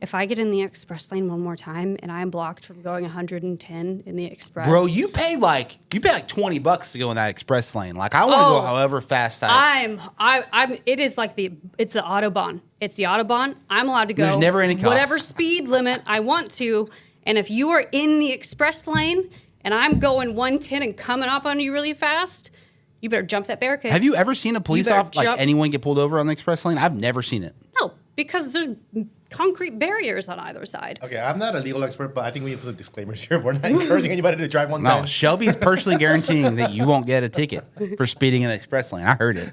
S3: If I get in the express lane one more time and I'm blocked from going 110 in the express.
S2: Bro, you pay like $20 to go in that express lane. Like I want to go however fast
S3: I'm it is like it's the Autobahn. It's the Autobahn. I'm allowed to go
S2: There's never any cops.
S3: whatever speed limit I want to. And if you are in the express lane and I'm going 110 and coming up on you really fast, you better jump that barricade.
S2: Have you ever seen a police officer, like anyone get pulled over on the express lane? I've never seen it.
S3: No, because there's concrete barriers on either side.
S1: Okay, I'm not a legal expert, but I think we need to put disclaimers here. We're not encouraging anybody to drive one
S2: No,
S1: time.
S2: Shelby's personally guaranteeing that you won't get a ticket for speeding in the express lane. I heard it.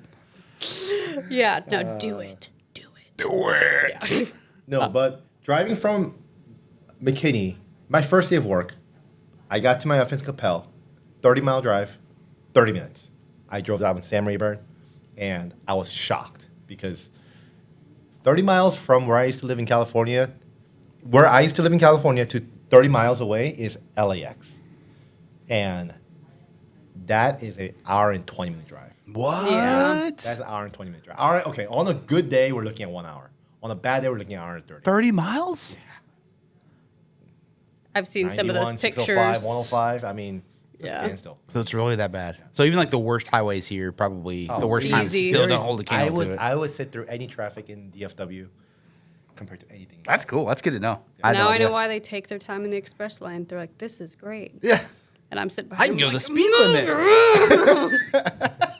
S3: Yeah, no, do it. Do it.
S2: Do it.
S3: Yeah.
S1: No, but driving from McKinney, my first day of work, I got to my office in Capel, 30-mile drive, 30 minutes. I drove down with Sam Rayburn, and I was shocked because 30 miles from where I used to live in California, to 30 miles away is LAX. And that is an hour and 20-minute drive.
S2: What?
S3: Yeah.
S1: That's an hour and 20-minute drive. Okay, on a good day, we're looking at 1 hour. On a bad day, we're looking at an hour and 30.
S2: 30 miles?
S3: I've seen some of those
S1: 91,
S3: pictures.
S1: 605, 105. I mean, it's a
S3: Yeah.
S1: standstill.
S2: So it's really that bad. So even like the worst highways here, probably the worst times
S3: easy.
S2: still don't hold a candle to it.
S1: I would sit through any traffic in DFW compared to anything.
S2: That's cool. That's good to know.
S3: Now I know why they take their time in the express lane. They're like, this is great.
S2: Yeah.
S3: And I'm sitting
S2: I
S3: behind
S2: can go
S3: them
S2: the
S3: like,
S2: speed limit.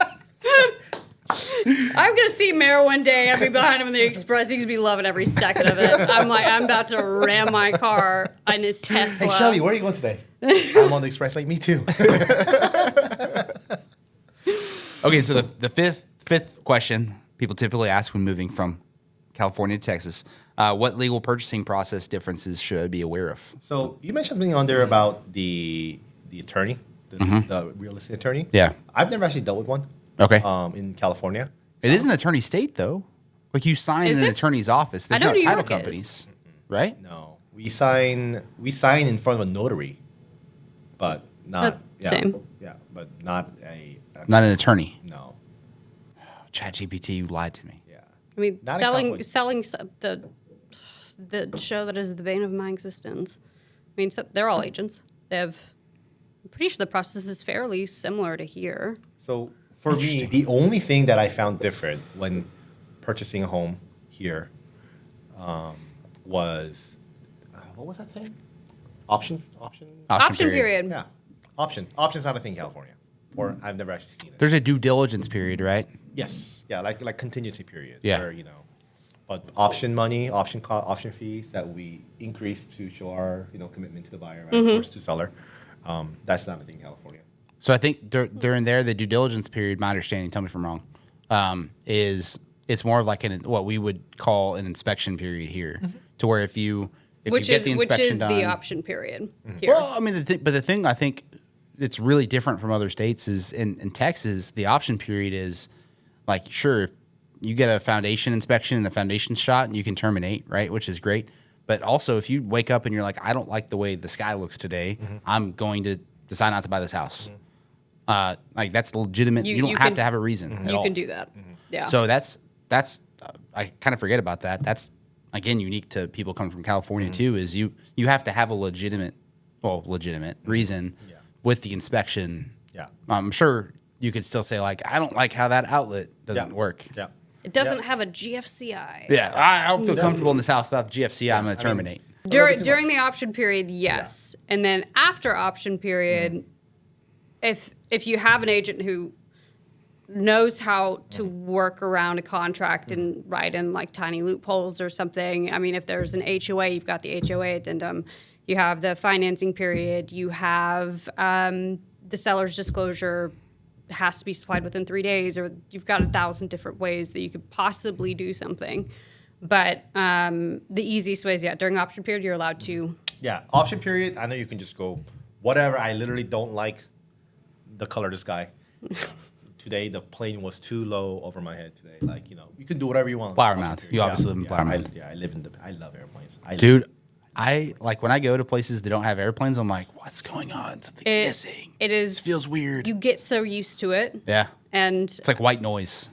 S3: I'm going to see Mayor one day. I'll be behind him in the express. He's going to be loving every second of it. I'm like, I'm about to ram my car in his Tesla.
S1: Hey, Shelby, where are you going today? I'm on the express lane. Me too.
S2: Okay, so the fifth question people typically ask when moving from California to Texas: what legal purchasing process differences should I be aware of?
S1: So you mentioned something on there about the attorney, the real estate attorney.
S2: Yeah.
S1: I've never actually dealt with one.
S2: Okay.
S1: In California.
S2: It is an attorney state, though. Like you sign
S3: Is
S2: in an
S3: it?
S2: attorney's office. There's
S3: I know
S2: not
S3: New
S2: title
S3: York is.
S2: companies, right?
S1: No, we sign in front of a notary, but not
S3: Same.
S1: Yeah, but not
S2: Not an attorney.
S1: no.
S2: ChatGPT, you lied to me.
S1: Yeah.
S3: I mean,
S1: Not in
S3: selling the show that is the bane of my existence. I mean, so they're all agents. I'm pretty sure the process is fairly similar to here.
S1: So for me, the only thing that I found different when purchasing a home here was what was that thing? Option.
S3: Option period.
S1: Yeah, option's not a thing in California, or I've never actually seen it.
S2: There's a due diligence period, right?
S1: Yes, yeah, like contingency period.
S2: Yeah.
S1: Where, but option money, option fees that we increase to show our commitment to the buyer, right? Of course, to seller. That's not a thing in California.
S2: So I think during the due diligence period, my understanding, tell me if I'm wrong, is it's more of like what we would call an inspection period here, to where if you get the inspection done,
S3: the option period here.
S2: Well, I mean, the thing I think it's really different from other states is in Texas, the option period is like, sure, you get a foundation inspection and the foundation's shot and you can terminate, right? Which is great. But also if you wake up and you're like, I don't like the way the sky looks today, I'm going to decide not to buy this house. Like that's legitimate. You don't have to have a reason at
S3: You
S2: all.
S3: can do that. Yeah.
S2: So that's I kind of forget about that. That's again unique to people coming from California too. Is you have to have a legitimate reason with the inspection.
S1: Yeah.
S2: I'm sure you could still say like I don't like how that outlet doesn't work.
S1: Yeah.
S3: it doesn't have a GFCI.
S2: Yeah, I don't feel comfortable in this house without GFCI. I'm going to terminate.
S3: During the option period, yes. And then after option period, if you have an agent who knows how to work around a contract and write in like tiny loopholes or something. I mean, if there's an HOA, you've got the HOA addendum. You have the financing period. You have the seller's disclosure has to be supplied within 3 days, or you've got 1,000 different ways that you could possibly do something. But the easiest way is, during option period, you're allowed to.
S1: Yeah, option period, I know you can just go, whatever, I literally don't like the color of the sky. Today, the plane was too low over my head today. Like, you can do whatever you want.
S2: Flower Mound. You obviously live in Flower Mound.
S1: I love airplanes.
S2: I like when I go to places that don't have airplanes, I'm like, what's going on? Something's missing.
S3: It is.
S2: This feels weird.
S3: You get so used to it.
S2: Yeah.
S3: And
S2: It's like white noise.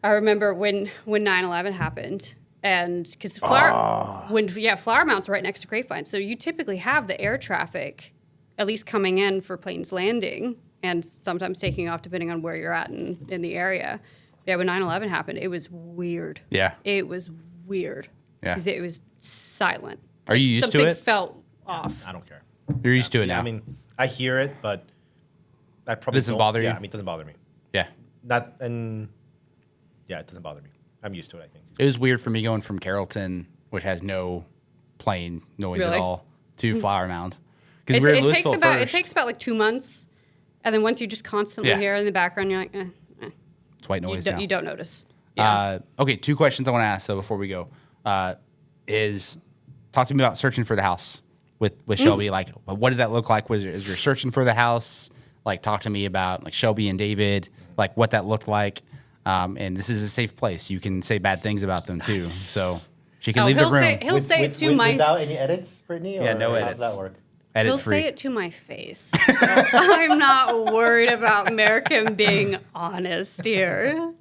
S3: I remember when 9/11 happened, and because Flower Mound's right next to Grapevine, so you typically have the air traffic, at least coming in for planes landing, and sometimes taking off depending on where you're at in the area. Yeah, when 9/11 happened, it was weird.
S2: Yeah.
S3: It was weird.
S2: Yeah.
S3: Because it was silent.
S2: Are you used to
S3: Something
S2: it?
S3: felt off.
S1: I don't care.
S2: You're used to it
S1: Yeah,
S2: now.
S1: I mean, I hear it, but I probably
S2: Doesn't
S1: don't-
S2: bother you?
S1: Yeah, I mean, it doesn't bother me.
S2: yeah.
S1: Yeah, it doesn't bother me. I'm used to it, I think.
S2: It was weird for me going from Carrollton, which has no plane noise at
S3: Really?
S2: all, to Flower Mound. Because
S3: It,
S2: we were in
S3: it takes
S2: Louisville
S3: about
S2: first.
S3: it takes about like 2 months, and then once you just constantly
S2: Yeah.
S3: hear it in the background, you're like,
S2: It's white noise now.
S3: you don't notice. Yeah.
S2: Okay, 2 questions I want to ask though before we go. Is talk to me about searching for the house with Shelby. Like, what did that look like? Is you're searching for the house? Like, talk to me about like Shelby and David, like what that looked like. And this is a safe place. You can say bad things about them too. So she can leave the room.
S3: He'll say it to my
S1: Without any edits, Brittany?
S2: Yeah, no
S1: How
S2: edits.
S1: does that work?
S2: Edit
S3: he'll
S2: free.
S3: say it to my face. So I'm not worried about American being honest here.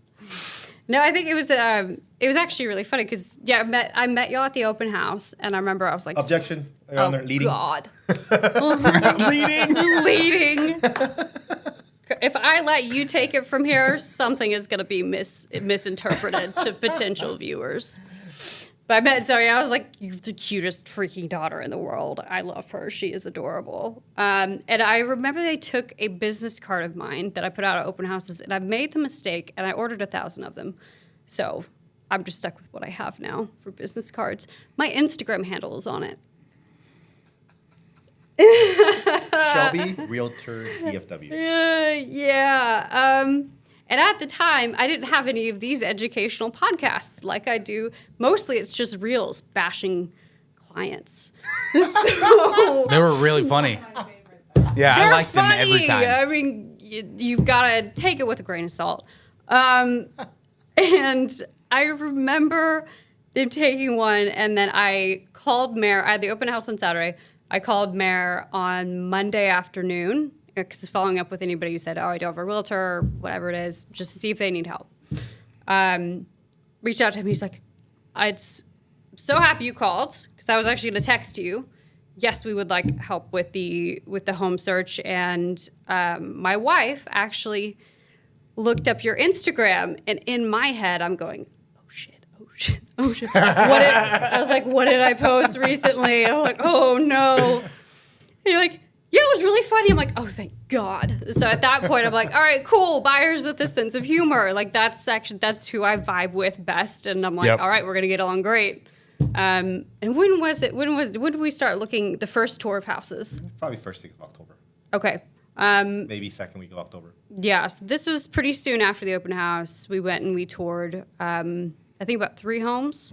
S3: No, I think it was actually really funny because I met y'all at the open house, and I remember I was like,
S1: Objection. Your Honor, leading.
S3: God.
S2: Leading.
S3: Leading. If I let you take it from here, something is going to be misinterpreted to potential viewers. But I met Zoe, and I was like, "You're the cutest freaking daughter in the world. I love her. She is adorable." And I remember they took a business card of mine that I put out at open houses, and I made the mistake, and I ordered 1,000 of them. So I'm just stuck with what I have now for business cards. My Instagram handle is on it.
S1: Shelby, Realtor, DFW.
S3: Yeah. And at the time, I didn't have any of these educational podcasts like I do. Mostly it's just reels bashing clients. So
S2: They were really funny. Yeah, I
S3: they're
S2: like them every
S3: funny.
S2: time.
S3: I mean, you've got to take it with a grain of salt. And I remember them taking one, and then I called Mayor. I had the open house on Saturday. I called Mayor on Monday afternoon because following up with anybody who said, "Oh, I don't have a realtor," or whatever it is, just to see if they need help. Reached out to him. He's like, "I'm so happy you called because I was actually going to text you. Yes, we would like help with the home search." And my wife actually looked up your Instagram, and in my head, I'm going, "Oh shit, oh shit, oh shit." I was like, "What did I post recently?" I'm like, "Oh no." And you're like, "Yeah, it was really funny." I'm like, "Oh, thank God." So at that point, I'm like, "All right, cool. Buyers with a sense of humor. Like that's who I vibe with best." And I'm like,
S2: Yep.
S3: "All right, we're gonna get along great." And when did we start looking the first tour of houses?
S1: Probably first week of October.
S3: Okay.
S1: Maybe second week of October.
S3: Yeah, so this was pretty soon after the open house. We went and we toured, I think about 3 homes.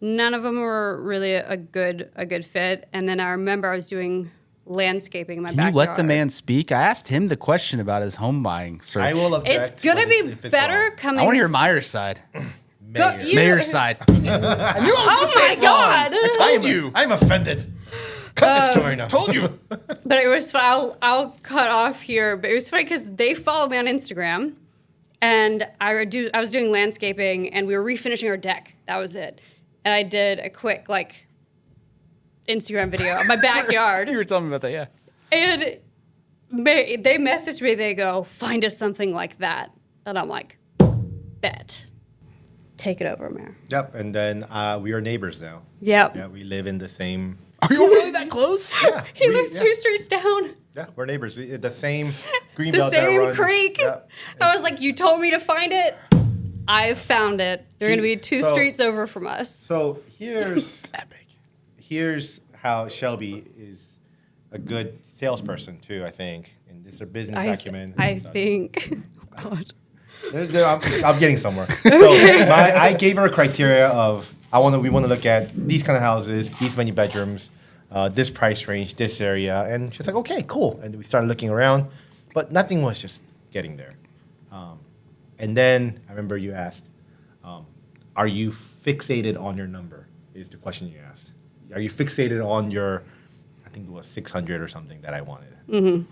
S3: None of them were really a good fit. And then I remember I was doing landscaping in my
S2: Can
S3: backyard.
S2: you let the man speak? I asked him the question about his home buying search.
S1: I will object.
S3: It's gonna
S1: but
S3: be
S1: if it's
S3: better
S1: wrong.
S3: coming.
S2: I want to hear Meyer's side.
S1: Mayor.
S3: you-
S2: Mayor's side. I knew I was
S3: Oh my God!
S2: told you.
S1: I'm offended. Cut this story now.
S2: Told you.
S3: But it was fun. I'll cut off here. But it was funny because they follow me on Instagram, and I was doing landscaping, and we were refinishing our deck. That was it. And I did a quick Instagram video of my backyard.
S2: You were telling me about that, yeah.
S3: And they messaged me. They go, "Find us something like that." And I'm like, "Bet. Take it over, Mayor."
S1: Yep. And then we are neighbors now.
S3: Yep.
S1: Yeah, we live in the same.
S2: Are you really that close?
S1: Yeah.
S3: He lives 2 streets down.
S1: Yeah, we're neighbors. The same green
S3: The
S1: belt that
S3: same
S1: runs.
S3: creek.
S1: Yeah.
S3: I was like, "You told me to find it. I found it. They're going to be 2
S1: So-
S3: streets over from us."
S1: So here's
S2: Epic.
S1: here's how Shelby is a good salesperson too. I think, and this is her business acumen.
S3: I
S1: So
S3: think. Oh, God.
S1: I'm getting somewhere. So I gave her a criteria of we want to look at these kind of houses, these many bedrooms, this price range, this area, and she's like, "Okay, cool." And we started looking around, but nothing was just getting there. And then I remember you asked, "Are you fixated on your number?" Is the question you asked. are you fixated on your, I think it was 600 or something that I wanted. And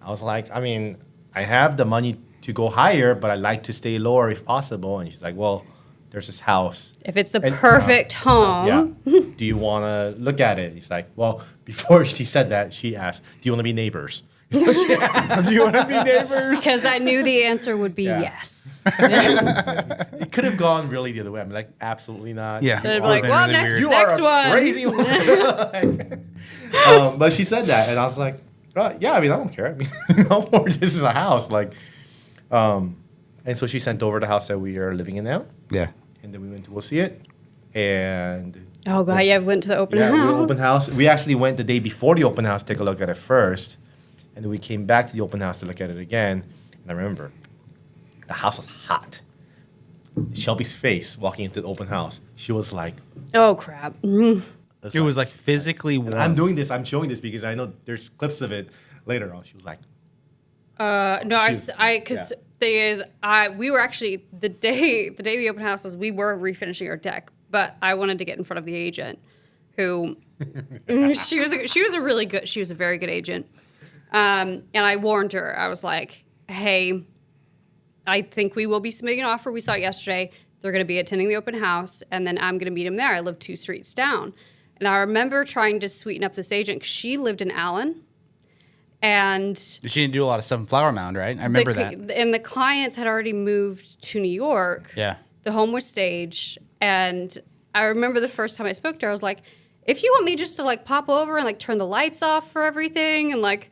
S1: I was like, I mean, I have the money to go higher, but I like to stay lower if possible. And she's like, well, there's this house.
S3: If it's the perfect home.
S1: Yeah. Do you want to look at it? He's like, well, before she said that, she asked, do you want to be neighbors?
S2: Do you want to be neighbors?
S3: Because I knew the answer would be
S1: Yeah.
S3: yes.
S1: It could have gone really the other way. I'm like, absolutely not.
S2: Yeah.
S3: They'd be
S2: Or
S3: like,
S2: been
S3: well,
S2: really
S3: next,
S2: weird.
S1: You
S3: next
S1: are a
S3: one.
S1: crazy one. But she said that, and I was like, yeah, I mean, I don't care. I mean, no more. This is a house. Like, and so she sent over the house that we are living in now,
S2: Yeah.
S1: and then we went to go see it, and
S3: Oh, God, yeah, we went to the open
S1: yeah,
S3: house.
S1: we open house. We actually went the day before the open house to take a look at it first, and then we came back to the open house to look at it again. And I remember the house was hot. Shelby's face walking into the open house, she was like,
S3: Oh, crap.
S2: It was like physically warm.
S1: and I'm doing this, I'm showing this because I know there's clips of it later on. She was like,
S3: No,
S1: She's-
S3: because thing is, we were actually the day of the open house was we were refinishing our deck, but I wanted to get in front of the agent, who she was a very good agent, and I warned her. I was like, hey, I think we will be submitting an offer. We saw it yesterday. They're going to be attending the open house, and then I'm going to meet them there. I live 2 streets down, and I remember trying to sweeten up this agent 'cause she lived in Allen. And
S2: She didn't do a lot of stuff in Flower Mound, right? I remember that.
S3: And the clients had already moved to New York.
S2: Yeah.
S3: The home was staged. And I remember the first time I spoke to her, I was like, if you want me just to like pop over and like turn the lights off for everything and like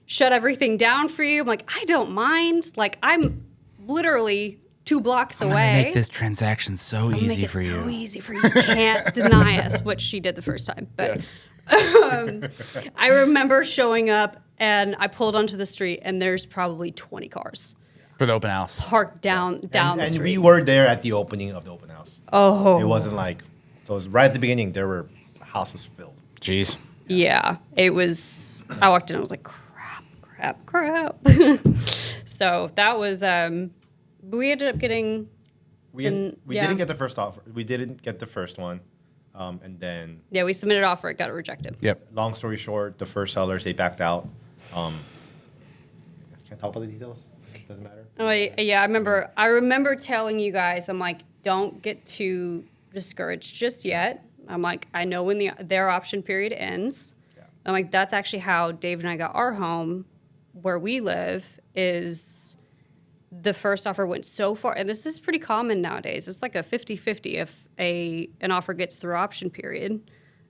S3: shut everything down for you, I'm like, I don't mind. Like, I'm literally 2 blocks
S2: I'm
S3: away.
S2: gonna make this transaction so
S3: Make
S2: easy
S3: it
S2: for you.
S3: So easy for you. You can't deny us, which she did the first time. But I remember showing up and I pulled onto the street and there's probably 20 cars
S2: For the open house.
S3: parked down the
S1: and
S3: street.
S1: we were there at the opening of the open house.
S3: Oh,
S1: It wasn't like, so it was right at the beginning, the house was filled.
S2: Jeez.
S3: yeah. It was. I walked in. I was like, crap. So that was. But we ended up getting.
S1: We
S3: Didn't-
S1: we
S3: yeah.
S1: didn't get the first offer. We didn't get the first one, and then
S3: Yeah, we submitted an offer. It got rejected.
S2: Yep.
S1: long story short, the first sellers they backed out. Can't talk about the details. Doesn't matter.
S3: Oh, yeah, I remember telling you guys, I'm like, don't get too discouraged just yet. I'm like, I know when their option period ends.
S1: Yeah.
S3: I'm like, that's actually how Dave and I got our home where we live is the first offer went so far. And this is pretty common nowadays. It's like a 50-50 if an offer gets through option period.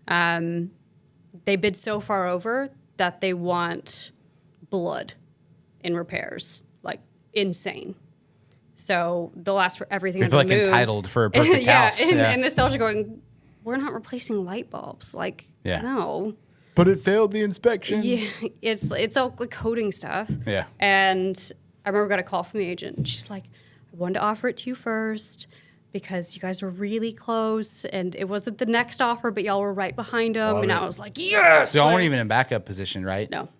S3: They bid so far over that they want blood in repairs, like insane. So they'll ask for everything.
S2: We feel like
S3: under the moon.
S2: entitled for a perfect
S3: yeah,
S2: house.
S3: and the sellers are going, we're not replacing light bulbs. Like,
S2: Yeah.
S3: no.
S2: But it failed the inspection.
S3: Yeah, it's all like coding stuff.
S2: Yeah.
S3: And I remember I got a call from the agent, and she's like, I wanted to offer it to you first because you guys were really close, and it wasn't the next offer, but y'all were right behind them.
S1: Love
S3: And
S1: it.
S3: I was like, yes!
S2: So y'all
S3: Like,
S2: weren't even in backup position, right?
S3: No.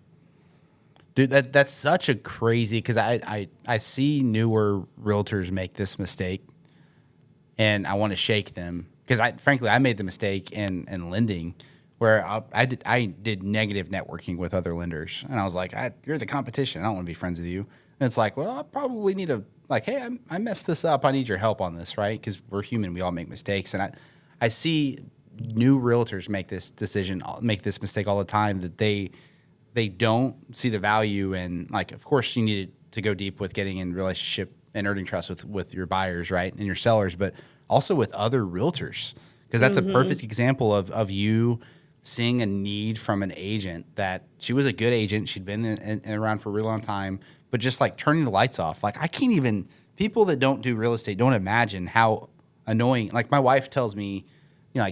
S2: Dude, that's such a crazy because I see newer realtors make this mistake, and I want to shake them because frankly I made the mistake in lending where I did negative networking with other lenders, and I was like, you're the competition. I don't want to be friends with you. And it's like, well, I probably need to like, hey, I messed this up. I need your help on this, right? Because we're human. We all make mistakes, and I see new realtors make this mistake all the time that they don't see the value in, like, of course you need to go deep with getting in relationship and earning trust with your buyers, right, and your sellers, but also with other realtors, because that's a perfect example of you seeing a need from an agent that she was a good agent. She'd been in around for a real long time, but just like turning the lights off. Like, I can't even, people that don't do real estate don't imagine how annoying, like my wife tells me, you know,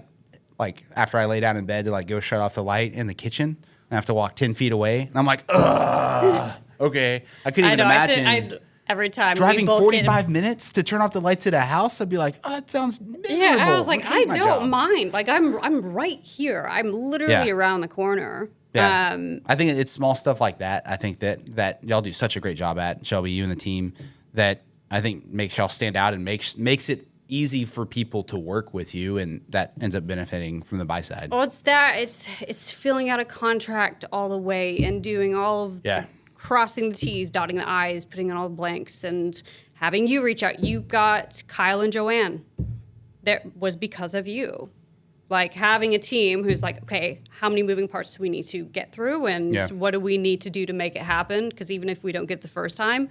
S2: like after I lay down in bed to like go shut off the light in the kitchen, I have to walk 10 feet away. And I'm like, ugh, okay. I couldn't even imagine
S3: every time
S2: driving
S3: we both
S2: 45 minutes to turn off the lights at a house. I'd be like, oh, that sounds miserable.
S3: Yeah, I was like, I
S2: hate my
S3: don't
S2: job.
S3: mind. Like, I'm right here. I'm literally
S2: Yeah.
S3: around the corner.
S2: Yeah. I think it's small stuff like that. I think that y'all do such a great job at, Shelby, you and the team, that I think makes y'all stand out and makes it easy for people to work with you, and that ends up benefiting from the buy side.
S3: Well, it's that. It's filling out a contract all the way and doing all of crossing the T's, dotting the I's, putting in all the blanks, and having you reach out. You got Kyle and Joanne. That was because of you. Like having a team who's like, okay, how many moving parts do we need to get through, and what do we need to do to make it happen? Because even if we don't get the first time,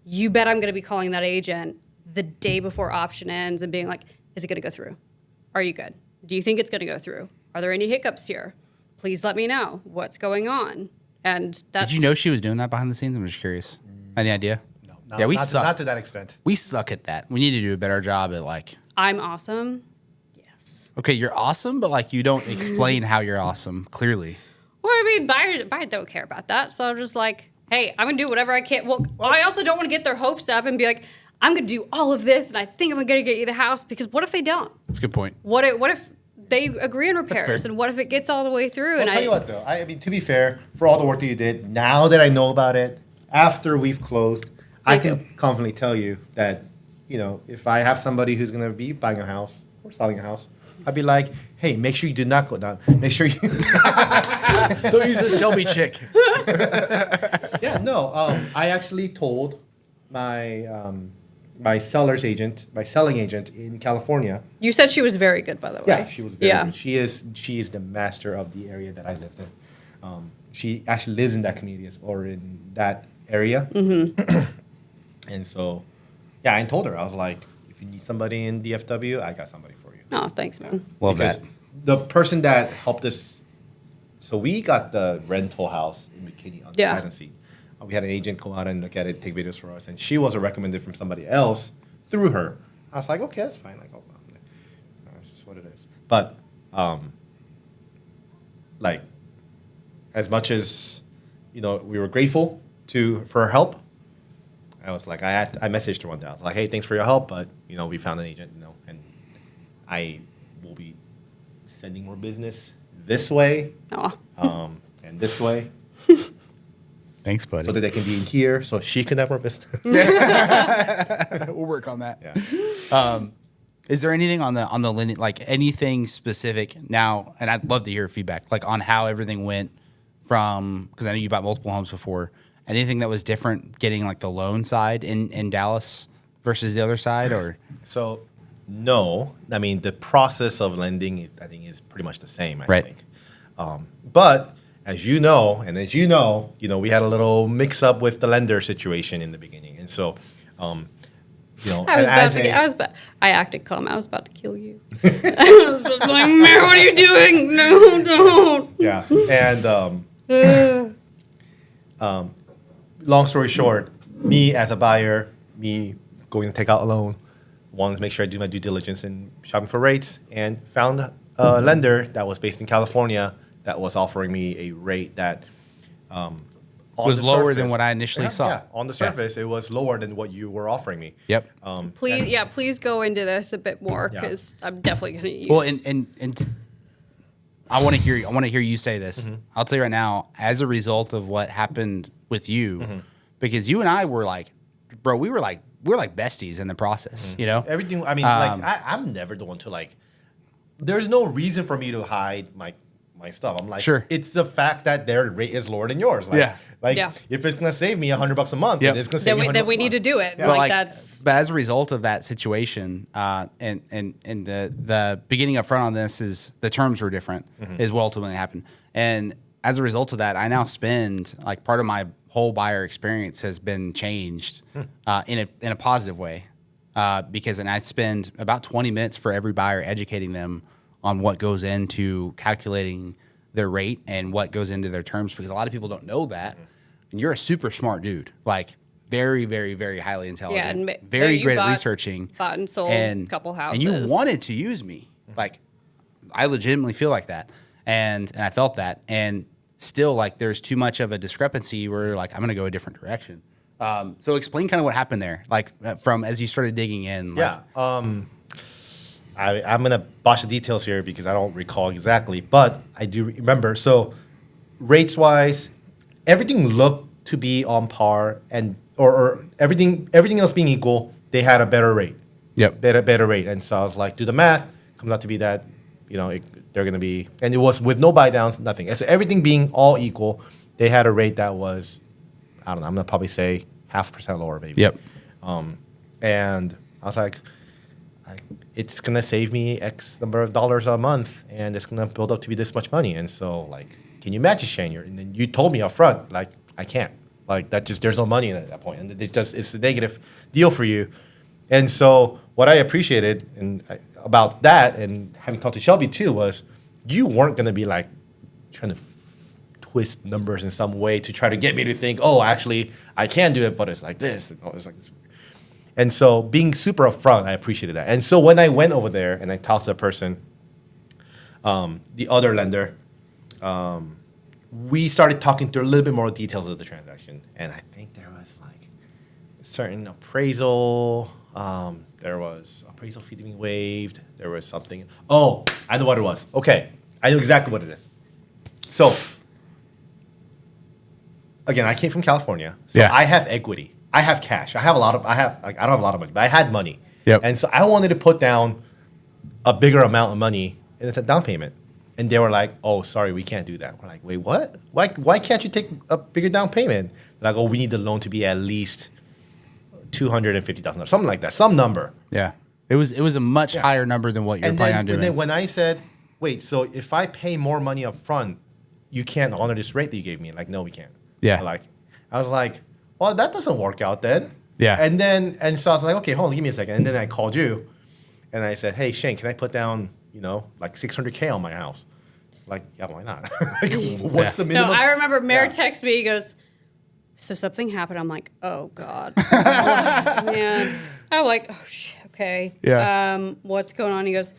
S3: you bet I'm going to be calling that agent the day before option ends and being like, is it going to go through? Are you good? Do you think it's going to go through? Are there any hiccups here? Please let me know what's going on. And that's.
S2: Did you know she was doing that behind the scenes? I'm just curious. Any idea?
S1: No, we suck. Not to that extent.
S2: We suck at that. We need to do a better job at like.
S3: I'm awesome. Yes.
S2: Okay, you're awesome, but like you don't explain how you're awesome clearly.
S3: Well, I mean, buyers don't care about that. So I'm just like, hey, I'm gonna do whatever I can. Well, I also don't want to get their hopes up and be like, I'm gonna do all of this, and I think I'm gonna get you the house, because what if they don't?
S2: That's a good point.
S3: What if they agree on repairs, and what if it gets all the way through?
S1: I'll tell you what, though. I mean, to be fair, for all the work that you did, now that I know about it, after we've closed, I can confidently tell you that, you know, if I have somebody who's gonna be buying a house or selling a house, I'd be like, hey, make sure you do not go down. Make sure you
S2: don't use this Shelby chick.
S1: Yeah, no. I actually told my my seller's agent, my selling agent in California.
S3: You said she was very good, by the way.
S1: Yeah, she was very good. She is the master of the area that I lived in. She actually lives in that community or in that area. Mm-hmm. And so, yeah, I told her, I was like, if you need somebody in DFW, I got somebody for you.
S3: Oh, thanks, man.
S2: Love
S1: because
S2: that.
S1: The person that helped us, so we got the rental house in McKinney on the side and seat. We had an agent go out and look at it, take videos for us, and she was recommended from somebody else through her. I was like, okay, that's fine. Like, oh, that's just what it is. But, like, as much as, you know, we were grateful for her help, I was like, I messaged her one day. I was like, hey, thanks for your help, but, you know, we found an agent, you know, and I will be sending more business this way and this way.
S2: Thanks, buddy.
S1: So that they can be in here, so she can have more business.
S2: We'll work on that.
S1: Yeah.
S2: Is there anything on the lending, like anything specific now? And I'd love to hear feedback, like on how everything went from, because I know you bought multiple homes before. Anything that was different getting like the loan side in Dallas versus the other side, or?
S1: So, no. I mean, the process of lending, I think, is pretty much the same. I think. But as you know, we had a little mix-up with the lender situation in the beginning, and so, you know,
S3: I acted calm. I was about to kill you. I was like, Mary, what are you doing? No, don't.
S1: Yeah, and long story short, me as a buyer, me going to take out a loan, wanted to make sure I do my due diligence in shopping for rates, and found a lender that was based in California that was offering me a rate that
S2: was lower than what I initially saw.
S1: Yeah, on the surface, it was lower than what you were offering me.
S2: Yep.
S3: Please go into this a bit more, because I'm definitely going to use.
S2: Well, and I want to hear you say this. Mm-hmm. I'll tell you right now, as a result of what happened with you, because you and I were like, bro, we were like besties in the process. You know,
S1: everything. I mean, like I'm never the one to like. There's no reason for me to hide my stuff. I'm like,
S2: sure.
S1: It's the fact that their rate is lower than yours. Like, if it's gonna save me $100 a month, it's gonna save me $100
S3: then we need to do it.
S2: Yeah. But as a result of that situation, and the beginning up front on this is the terms were different, is what ultimately happened. And as a result of that, I now spend like part of my whole buyer experience has been changed in a positive way, because I spend about 20 minutes for every buyer educating them on what goes into calculating their rate and what goes into their terms, because a lot of people don't know that. And you're a super smart dude, like very, very, very highly intelligent, very great at researching.
S3: Bought and sold a couple houses.
S2: And you wanted to use me. Like, I legitimately feel like that. And I felt that. And still, like, there's too much of a discrepancy where, like, I'm going to go a different direction. So explain kind of what happened there, like, from as you started digging in. Like,
S1: I'm going to botch the details here because I don't recall exactly, but I do remember. So rates-wise, everything looked to be on par, and or everything else being equal, they had a better rate.
S2: Yep.
S1: better rate. And so I was like, do the math, comes out to be that, they're going to be, and it was with no buy downs, nothing. And so everything being all equal, they had a rate that was, I don't know, I'm going to probably say 0.5% lower, maybe.
S2: Yep.
S1: And I was like, it's going to save me X number of dollars a month, and it's going to build up to be this much money. And so, like, can you match it, Shane? And then you told me up front, like, I can't. Like, there's no money at that point. And it's a negative deal for you. And so what I appreciated about that, and having talked to Shelby too, was you weren't going to be like trying to twist numbers in some way to try to get me to think, oh, actually, I can do it, but it's like this. And it's like this. And so being super upfront, I appreciated that. And so when I went over there and I talked to the person, the other lender, we started talking through a little bit more details of the transaction. And I think there was like a certain appraisal. There was appraisal fee being waived. There was something. Oh, I know what it was. Okay, I know exactly what it is. So, again, I came from California, so
S2: Yeah.
S1: I have equity. I have cash. I don't have a lot of money, but I had money.
S2: Yep.
S1: And so I wanted to put down a bigger amount of money, and it's a down payment. And they were like, "Oh, sorry, we can't do that." We're like, "Wait, what? Why can't you take a bigger down payment?" Like, "Oh, we need the loan to be at least $250,000, something like that, some number."
S2: Yeah. It was a much higher number than what you're planning on doing.
S1: And then when I said, "Wait, so if I pay more money up front, you can't honor this rate that you gave me?" Like, "No, we can't."
S2: Yeah.
S1: I was like, "Well, that doesn't work out then."
S2: Yeah.
S1: And so I was like, "Okay, hold on, give me a second." And then I called you, and I said, "Hey, Shane, can I put down, like $600K on my house?" Like, yeah, why not? Like, what's the minimum?
S3: No, I remember Mayor
S1: Yeah.
S3: texts me. He goes, "So something happened." I'm like, "Oh God, oh, man." I'm like, "Oh shit, okay.
S2: Yeah.
S3: What's going on?" He goes,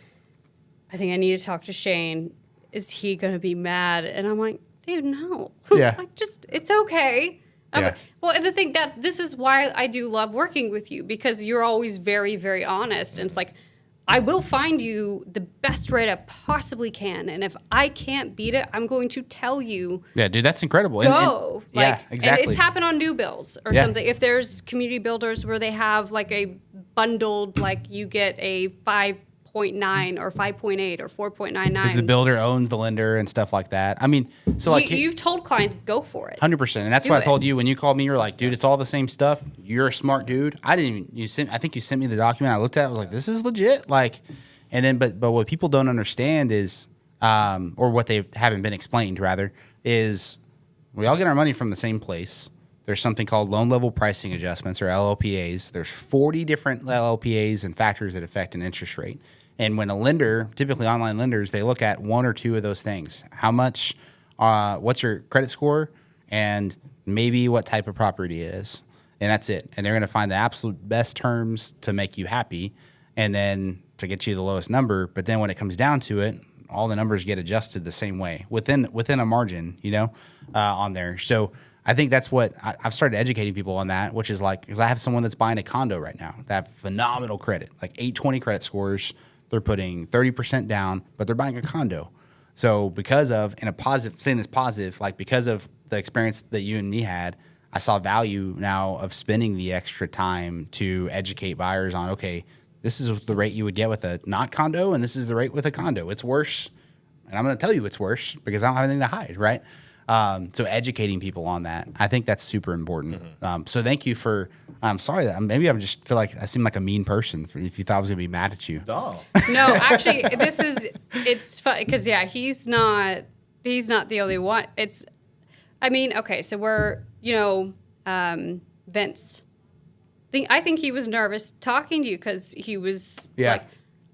S3: "I think I need to talk to Shane. Is he gonna be mad?" And I'm like, "Dude, no.
S2: Yeah.
S3: Like, just it's okay."
S2: Yeah.
S3: Well, and the thing that this is why I do love working with you, because you're always very, very honest, and it's like, I will find you the best rate I possibly can, and if I can't beat it, I'm going to tell you.
S2: Yeah, dude, that's incredible.
S3: Go.
S2: Yeah, exactly.
S3: And it's happened on new builds or
S2: Yeah.
S3: something. If there's community builders where they have like a bundled, like you get a 5.9 or 5.8 or 4.99.
S2: Because the builder owns the lender and stuff like that. I mean, so like
S3: You've told clients, go for it.
S2: 100%. And that's
S3: Do
S2: why I
S3: it.
S2: told you when you called me, you're like, dude, it's all the same stuff. You're a smart dude. I think you sent me the document. I looked at it. I was like, this is legit. Like, and then, but what people don't understand is, or what they haven't been explained rather, is we all get our money from the same place. There's something called loan level pricing adjustments, or LLPAs. There's 40 different LLPAs and factors that affect an interest rate. And when a lender, typically online lenders, they look at one or two of those things. How much, what's your credit score, and maybe what type of property it is. And that's it. And they're going to find the absolute best terms to make you happy, and then to get you the lowest number. But then when it comes down to it, all the numbers get adjusted the same way within a margin, on there. So I think that's what I've started educating people on, that, which is like, because I have someone that's buying a condo right now that have phenomenal credit, like 820 credit scores. They're putting 30% down, but they're buying a condo. So because of, in a positive, saying this positive, like because of the experience that you and me had, I saw value now of spending the extra time to educate buyers on, okay, this is the rate you would get with a not condo, and this is the rate with a condo. It's worse. And I'm going to tell you it's worse because I don't have anything to hide, right? So educating people on that, I think that's super important. So thank you for, I'm sorry that maybe I just feel like I seem like a mean person if you thought I was going to be mad at you.
S1: Oh.
S3: No, actually, it's fun because he's not the only one. Okay, so we're Vince. I think he was nervous talking to you because he was like,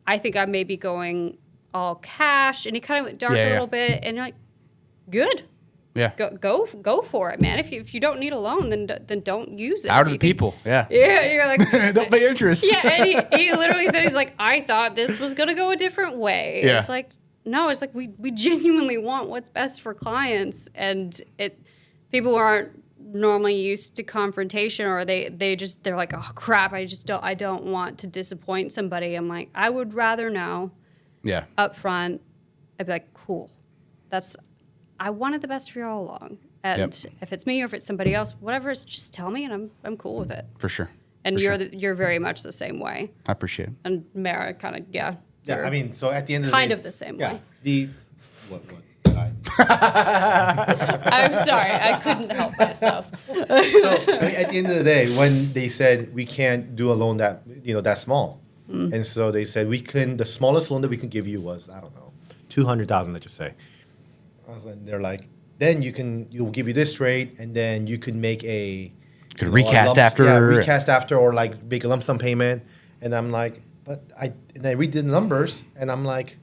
S3: I think I may be going all cash, and he kind of went dark a little bit, and you're like, good.
S2: Yeah.
S3: Go for it, man. If you don't need a loan, then don't use it.
S2: Out of the people. Yeah.
S3: Yeah, you're like,
S2: don't pay interest.
S3: yeah, and he literally said, he's like, I thought this was gonna go a different way.
S2: Yeah.
S3: It's like, no, it's like we genuinely want what's best for clients, and people aren't normally used to confrontation, or they're like, oh crap, I don't want to disappoint somebody. I'm like, I would rather know.
S2: Yeah.
S3: Up front, I'd be like, cool. I wanted the best for you all along. And if it's me or if it's somebody else, whatever, just tell me, and I'm cool with it.
S2: For sure.
S3: And
S2: For
S3: you're very much the same way.
S2: I appreciate it.
S3: And Mara kind of,
S1: Yeah,
S3: you're
S1: I mean, so at the end of the
S3: kind
S1: day,
S3: of the same
S1: yeah,
S3: way.
S1: what?
S3: I'm sorry, I couldn't help myself.
S1: So I mean, at the end of the day, when they said we can't do a loan that that small, and so they said the smallest loan that we can give you was, I don't know, 200,000, let's just say. They're like, then you'll give you this rate, and then you can make a
S2: recast after.
S1: Yeah, recast after, or like make a lump sum payment. And I'm like, but I read the numbers, and I'm like,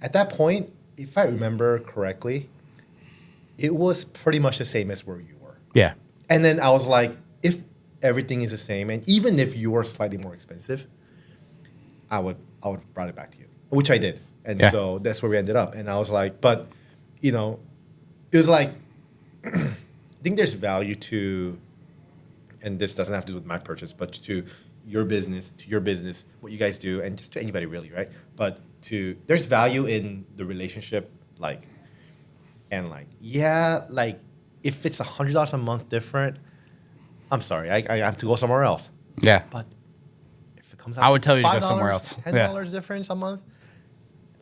S1: at that point, if I remember correctly, it was pretty much the same as where you were.
S2: Yeah.
S1: And then I was like, if everything is the same, and even if you were slightly more expensive, I would brought it back to you, which I did. And so that's where we ended up. And I was like, but, it was like, I think there's value to, and this doesn't have to do with my purchase, but to your business, what you guys do, and just to anybody really, right? But there's value in the relationship, like if it's $100 a month different, I'm sorry, I have to go somewhere else.
S2: Yeah.
S1: But if it comes out,
S2: I would tell you to go
S1: $5,
S2: somewhere else.
S1: $10 difference a month,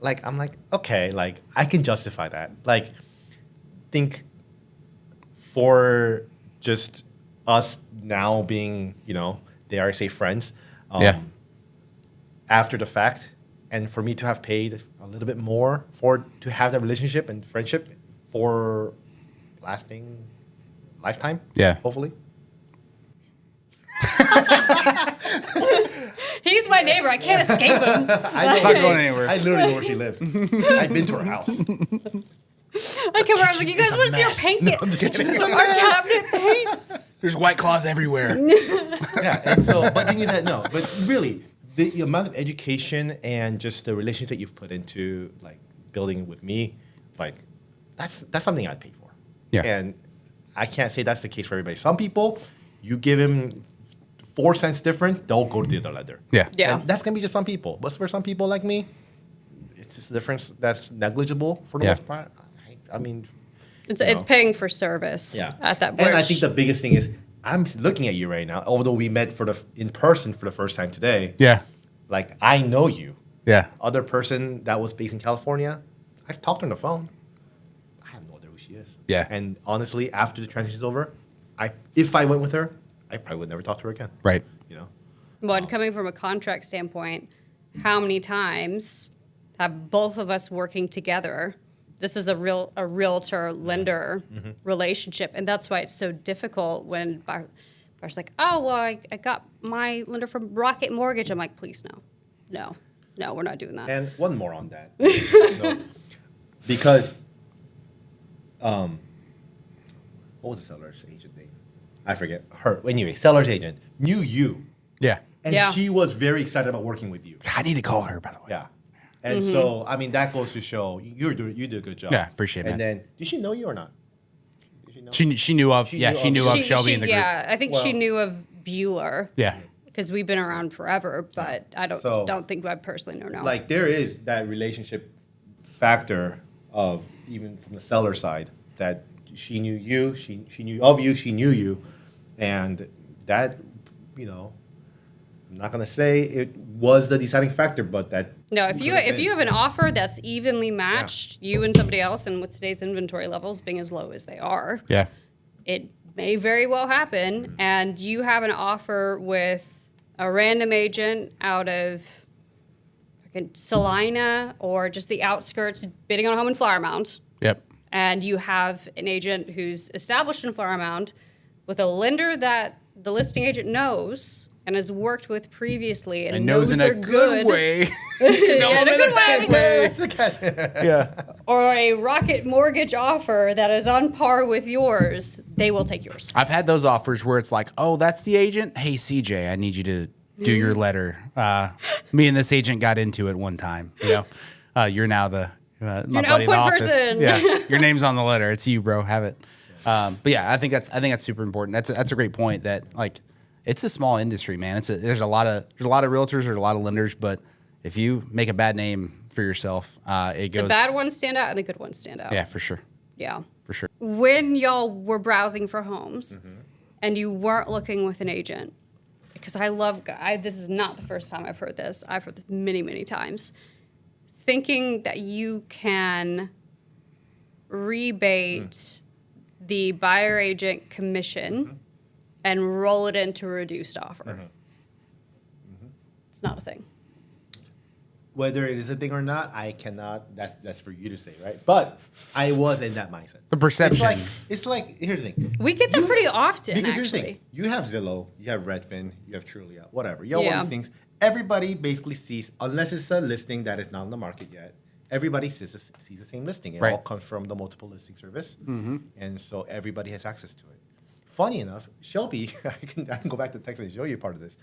S1: like I'm like, okay, like I can justify that. Like, think for just us now being, dare I say friends, after the fact, and for me to have paid a little bit more to have that relationship and friendship for lasting lifetime.
S2: Yeah.
S1: Hopefully.
S3: He's my neighbor. I can't escape him.
S2: It's not going anywhere.
S1: I literally know where she lives. I've been to her house.
S3: I come around, I was like, you guys want to see our paint?
S1: I'm just kidding.
S3: Our cabinet paint?
S2: There's White Claws everywhere.
S1: Yeah, and so, but the thing is that but really, the amount of education and just the relationship that you've put into like building with me, like that's something I'd pay for.
S2: Yeah.
S1: And I can't say that's the case for everybody. Some people, you give him 4 cents difference, they'll go to the other lender.
S2: Yeah.
S3: Yeah.
S1: And that's gonna be just some people. But for some people like me, it's just a difference that's negligible for the
S2: Yeah.
S1: most part. I mean,
S3: It's paying for service at that point.
S1: And I think the biggest thing is I'm looking at you right now, although we met in person for the first time today.
S2: Yeah.
S1: Like, I know you.
S2: Yeah.
S1: Other person that was based in California, I've talked to her on the phone. I have no idea who she is.
S2: Yeah.
S1: And honestly, after the transition's over, if I went with her, I probably would never talk to her again.
S2: Right.
S3: Well, and coming from a contract standpoint, how many times have both of us working together? This is a realtor lender relationship, and that's why it's so difficult when buyer's like, oh well, I got my lender from Rocket Mortgage. I'm like, please no, we're not doing that.
S1: And one more on that. Because what was the seller's agent name? I forget. Her. Anyway, seller's agent knew you.
S2: Yeah.
S1: And she was very excited about working with you.
S2: I need to call her, by the way.
S1: Yeah. And so, I mean, that goes to show you did a good job.
S2: Yeah, appreciate it,
S1: And
S2: man.
S1: then, did she know you or not? Did she know?
S2: She knew of she knew of Shelby in the group.
S3: Yeah, I think she knew of Buehler.
S2: Yeah.
S3: Because we've been around forever, but I don't think I personally know.
S1: Like, there is that relationship factor of, even from the seller side, that she knew you, she knew of you, she knew you, and that, I'm not gonna say it was the deciding factor, but that.
S3: No, if you have an offer that's evenly matched, you and somebody else, and with today's inventory levels being as low as they are,
S2: Yeah.
S3: it may very well happen, and you have an offer with a random agent out of fucking Salina or just the outskirts bidding on a home in Flower Mound,
S2: Yep.
S3: and you have an agent who's established in Flower Mound with a lender that the listing agent knows and has worked with previously and knows
S2: in
S3: they're
S2: a good way.
S3: Yeah, in a good way.
S1: That's the catch.
S2: Yeah.
S3: Or a Rocket Mortgage offer that is on par with yours, they will take yours.
S2: I've had those offers where it's like, oh, that's the agent. Hey, CJ, I need you to do your letter. Me and this agent got into it one time. You're now the my
S3: You're an
S2: buddy in the
S3: output
S2: office.
S3: person.
S2: Yeah, your name's on the letter. It's you, bro. Have it. But yeah, I think that's super important. That's a great point. That like, it's a small industry, man. There's a lot of realtors, there's a lot of lenders, but if you make a bad name for yourself, it goes.
S3: The bad ones stand out and the good ones stand out.
S2: Yeah, for sure.
S3: Yeah.
S2: For sure.
S3: When y'all were browsing for homes and you weren't looking with an agent, because this is not the first time I've heard this. I've heard this many, many times. Thinking that you can rebate the buyer agent commission and roll it into a reduced offer. It's not a thing.
S1: Whether it is a thing or not, I cannot. That's for you to say, right? But I was in that mindset.
S2: The perception.
S1: It's like here's the thing.
S3: We get that pretty often,
S1: Because here's the
S3: actually.
S1: thing. You have Zillow, you have Redfin, you have Trulia, whatever. You have all
S3: Yeah.
S1: these things. Everybody basically sees, unless it's a listing that is not on the market yet, everybody sees the same listing. It
S2: Right.
S1: all comes from the multiple listing service. And so everybody has access to it. Funny enough, Shelby, I can go back to text and show you part of this.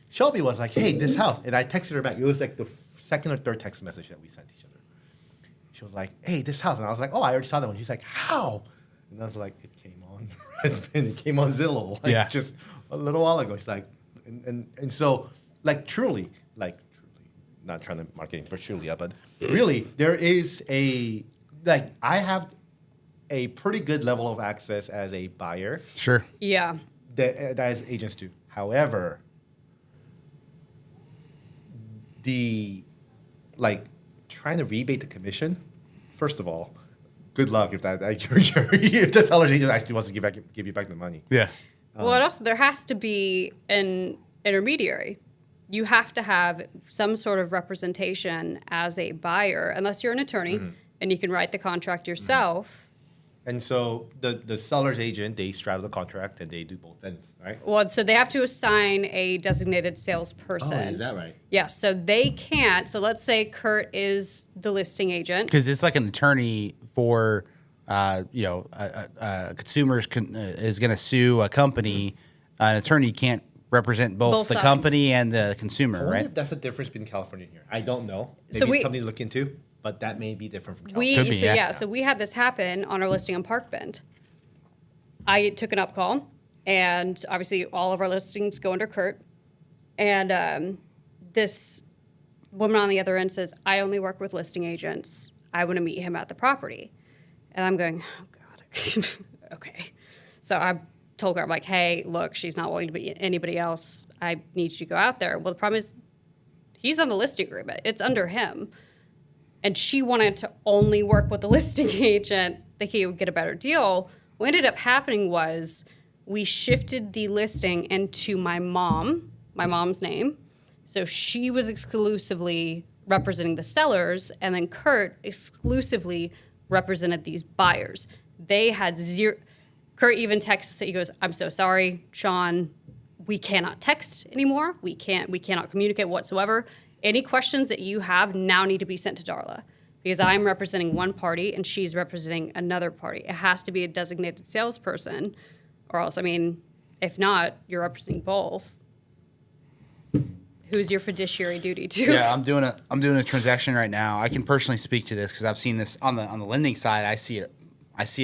S1: Shelby was like, hey, this house. And I texted her back. It was like the second or third text message that we sent each other. She was like, hey, this house. And I was like, oh, I already saw that one. She's like, how? And I was like, it came on Redfin. It came on Zillow. Like, just a little while ago. She's like, and so, truly, not trying to market for Trulia, but really, there is I have a pretty good level of access as a buyer
S2: Sure.
S3: Yeah.
S1: that as agents do. However, trying to rebate the commission, first of all, good luck if if the seller's agent actually wants to give you back the money.
S2: Yeah.
S3: Well, and also there has to be an intermediary. You have to have some sort of representation as a buyer, unless you're an attorney and you can write the contract yourself.
S1: And so the seller's agent, they straddle the contract and they do both ends, right?
S3: Well, so they have to assign a designated salesperson.
S1: Oh, is that right?
S3: Yes, so they can't. So let's say Kurt is the listing agent.
S2: Because it's like an attorney for, consumers is going to sue a company. An attorney can't represent both the
S3: sides.
S2: company and the
S1: I
S2: consumer,
S1: wonder
S2: right?
S1: if that's the difference between California and here. I don't know. Maybe
S3: So
S1: it's something to look into, but that may be different from California.
S2: Could be, yeah.
S3: So we had this happen on our listing on Park Bend. I took an up call, and obviously all of our listings go under Kurt. And this woman on the other end says, I only work with listing agents. I want to meet him at the property. And I'm going, oh, God, okay. So I told her, I'm like, hey, look, she's not willing to meet anybody else. I need you to go out there. Well, the problem is he's on the listing agreement. It's under him. And she wanted to only work with the listing agent, thinking he would get a better deal. What ended up happening was we shifted the listing into my mom's name. So she was exclusively representing the sellers, and then Kurt exclusively represented these buyers. They had zero. Kurt even texts, he goes, I'm so sorry, Sean, we cannot text anymore. We cannot communicate whatsoever. Any questions that you have now need to be sent to Darla, because I'm representing one party and she's representing another party. It has to be a designated salesperson, or else, if not, you're representing both. Who's your fiduciary duty to?
S2: Yeah, I'm doing a transaction right now. I can personally speak to this because I've seen this on the lending side. I see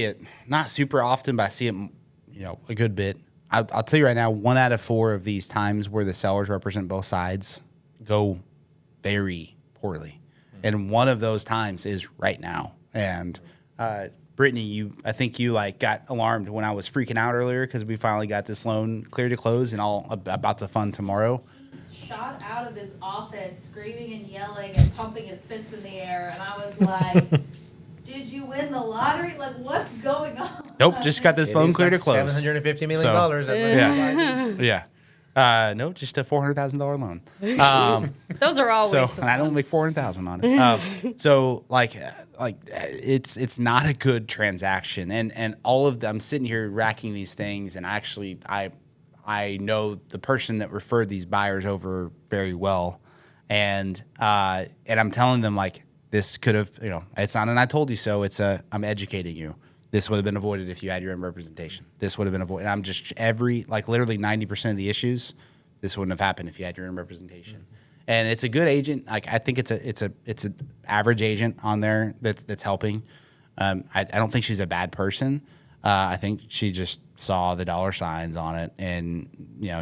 S2: it not super often, but I see it, a good bit. I'll tell you right now, 1 out of 4 of these times where the sellers represent both sides go very poorly, and one of those times is right now. And Brittany, I think you got alarmed when I was freaking out earlier because we finally got this loan cleared to close and all about to fund tomorrow.
S4: Shot out of his office, screaming and yelling and pumping his fists in the air, and I was like, did you win the lottery? Like, what's going on?
S2: Nope, just got this loan clear to close.
S1: $750 million.
S2: Yeah. No, just a $400,000 loan.
S3: Those are always
S2: So,
S3: the
S2: and I don't make $400,000 on it. So it's not a good transaction, and all of them. I'm sitting here racking these things, and actually I know the person that referred these buyers over very well, and I'm telling them this could have, it's not an I told you so. It's I'm educating you. This would have been avoided if you had your own representation. This would have been avoided. I'm just literally 90% of the issues, this wouldn't have happened if you had your own representation. And it's a good agent. I think it's an average agent on there that's helping. I don't think she's a bad person. I think she just saw the dollar signs on it, and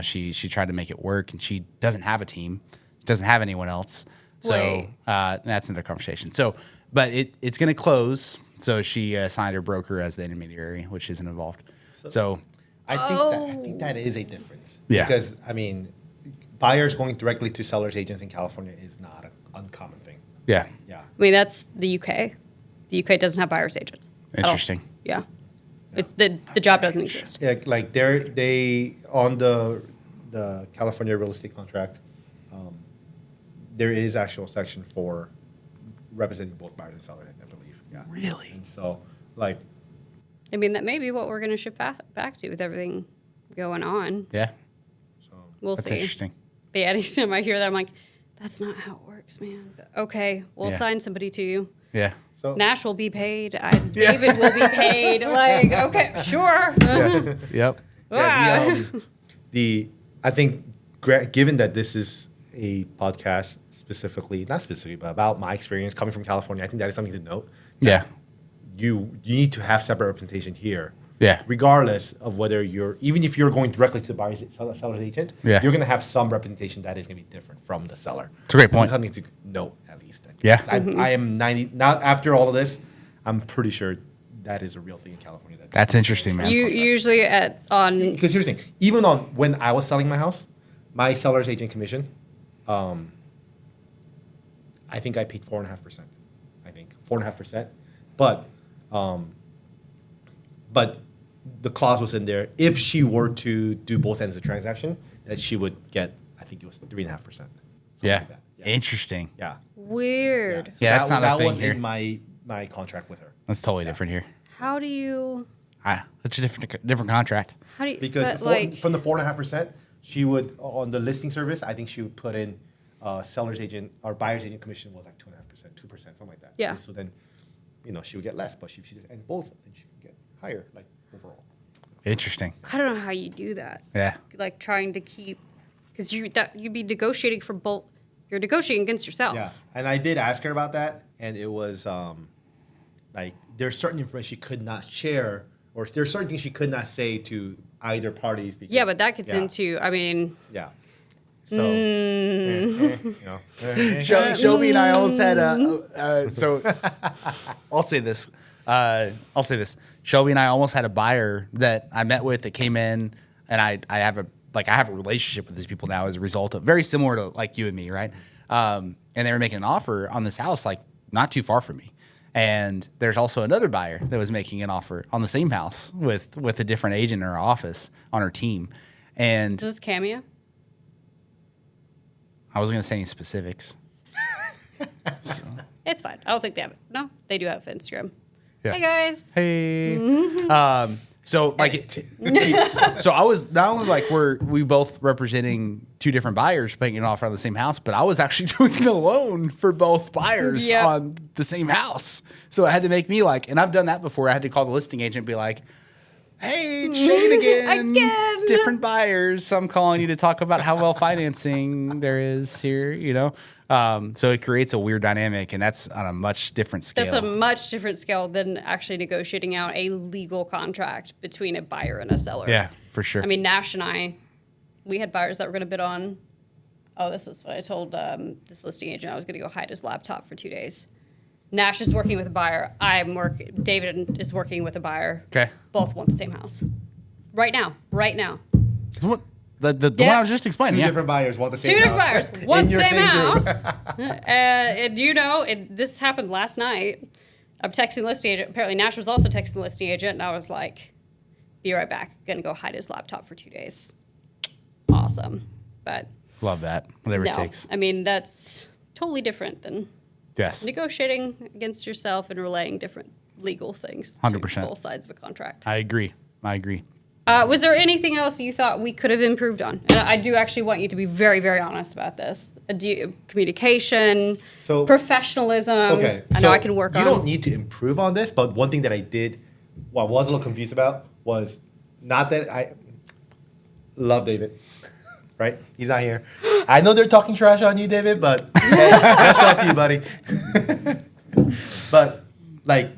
S2: she tried to make it work. And she doesn't have a team, doesn't have anyone else. So that's another conversation. So, but it's going to close. So she signed her broker as the intermediary, which isn't involved. So
S1: I think that is a difference.
S2: Yeah.
S1: Because buyers going directly to sellers agents in California is not an uncommon thing.
S2: Yeah.
S1: Yeah.
S3: I mean, that's the UK. The UK doesn't have buyer's agents. at all.
S2: Interesting.
S3: Yeah. It's the job doesn't exist.
S1: Yeah, like they on the California real estate contract, there is actual section for representing both buyers and sellers, I believe. Yeah.
S2: Really?
S1: And so, like,
S3: I mean, that may be what we're going to shift back to with everything going on.
S2: Yeah.
S1: so
S3: We'll
S2: That's
S3: see.
S2: interesting.
S3: But yeah, anytime I hear that, I'm like, that's not how it works, man. But okay, we'll
S2: Yeah.
S3: assign somebody to you.
S2: Yeah.
S1: so
S3: Nash will be paid. David will be paid. Like, okay, sure.
S2: Yep.
S1: yeah, I think given that this is a podcast not specifically, but about my experience coming from California, I think that is something to note.
S2: Yeah.
S1: You need to have separate representation here.
S2: Yeah.
S1: Regardless of whether even if you're going directly to the buyer's seller's agent,
S2: Yeah.
S1: you're going to have some representation that is going to be different from the seller.
S2: It's a great point.
S1: Something to note at least.
S2: Yeah.
S1: I am 90. Not after all of this, I'm pretty sure that is a real thing in California.
S2: That's interesting, man.
S3: You usually on
S1: Because here's the thing: even on when I was selling my house, my seller's agent commission, I think I paid 4.5%. I think 4.5%, but the clause was in there. If she were to do both ends of the transaction, that she would get, I think it was 3.5%.
S2: Yeah.
S1: Like that. Yeah.
S2: Interesting.
S1: Yeah.
S3: weird.
S1: So
S2: Yeah, that's not a
S1: that
S2: thing
S1: was
S2: here.
S1: in my contract with her.
S2: That's totally different here.
S3: How do you?
S2: It's a different contract.
S3: How do you?
S1: Because
S3: but, like,
S1: from the 4.5%, she would on the listing service. I think she would put in seller's agent or buyer's agent commission was like 2.5%, 2%, something like that.
S3: Yeah.
S1: So then, she would get less, but she just and both, then she would get higher, like overall.
S2: Interesting.
S3: I don't know how you do that.
S2: Yeah.
S3: Like trying to keep, because you'd be negotiating for both. You're negotiating against yourself.
S1: Yeah, and I did ask her about that, and it was like there's certain information she could not share, or there's certain things she could not say to either parties. Because,
S3: Yeah, but that gets
S1: yeah,
S3: into. I mean,
S1: Yeah. So,
S2: Shelby and I almost had so I'll say this. Shelby and I almost had a buyer that I met with that came in, and I have a relationship with these people now as a result of very similar to like you and me, right? And they were making an offer on this house like not too far from me. And there's also another buyer that was making an offer on the same house with a different agent in her office on her team. And
S3: is this Cameo?
S2: I wasn't going to say any specifics. So,
S3: It's fine. I don't think they have it. No, they do have Instagram.
S2: yeah.
S3: Hey guys.
S2: Hey. So like, so I was not only like we both representing two different buyers making an offer on the same house, but I was actually doing the loan for both buyers
S3: Yep.
S2: on the same house. So it had to make me like, and I've done that before. I had to call the listing agent and be like, "Hey, it's Shane again.
S3: Again.
S2: Different buyers. So I'm calling you to talk about how well financing there is here." So it creates a weird dynamic, and that's on a much different scale.
S3: That's a much different scale than actually negotiating out a legal contract between a buyer and a seller.
S2: Yeah, for sure.
S3: I mean, Nash and I, we had buyers that were going to bid on. Oh, this is what I told this listing agent. I was going to go hide his laptop for 2 days. Nash is working with a buyer. David is working with a buyer.
S2: Okay.
S3: Both want the same house. Right now.
S2: So what the one
S3: Yeah.
S2: I was just explaining.
S1: two
S2: Yeah.
S1: different buyers want the same
S3: Two different
S1: house.
S3: buyers, one
S1: In your
S3: same
S1: group.
S3: house. This happened last night. I'm texting the listing agent. Apparently, Nash was also texting the listing agent, and I was like, "Be right back. Gonna go hide his laptop for 2 days." Awesome, but
S2: Love that. Whatever
S3: no,
S2: it takes.
S3: I mean that's totally different than
S2: Yes.
S3: negotiating against yourself and relaying different legal things. to
S2: 100%.
S3: both sides of a contract.
S2: I agree.
S3: Was there anything else you thought we could have improved on? And I do actually want you to be very, very honest about this. Communication,
S1: So-
S3: professionalism.
S1: Okay,
S3: I know I can work on.
S1: You don't need to improve on this, but one thing that I was a little confused about was not that I love David, right? He's not here. I know they're talking trash on you, David, but hey, that's up to you, buddy. But like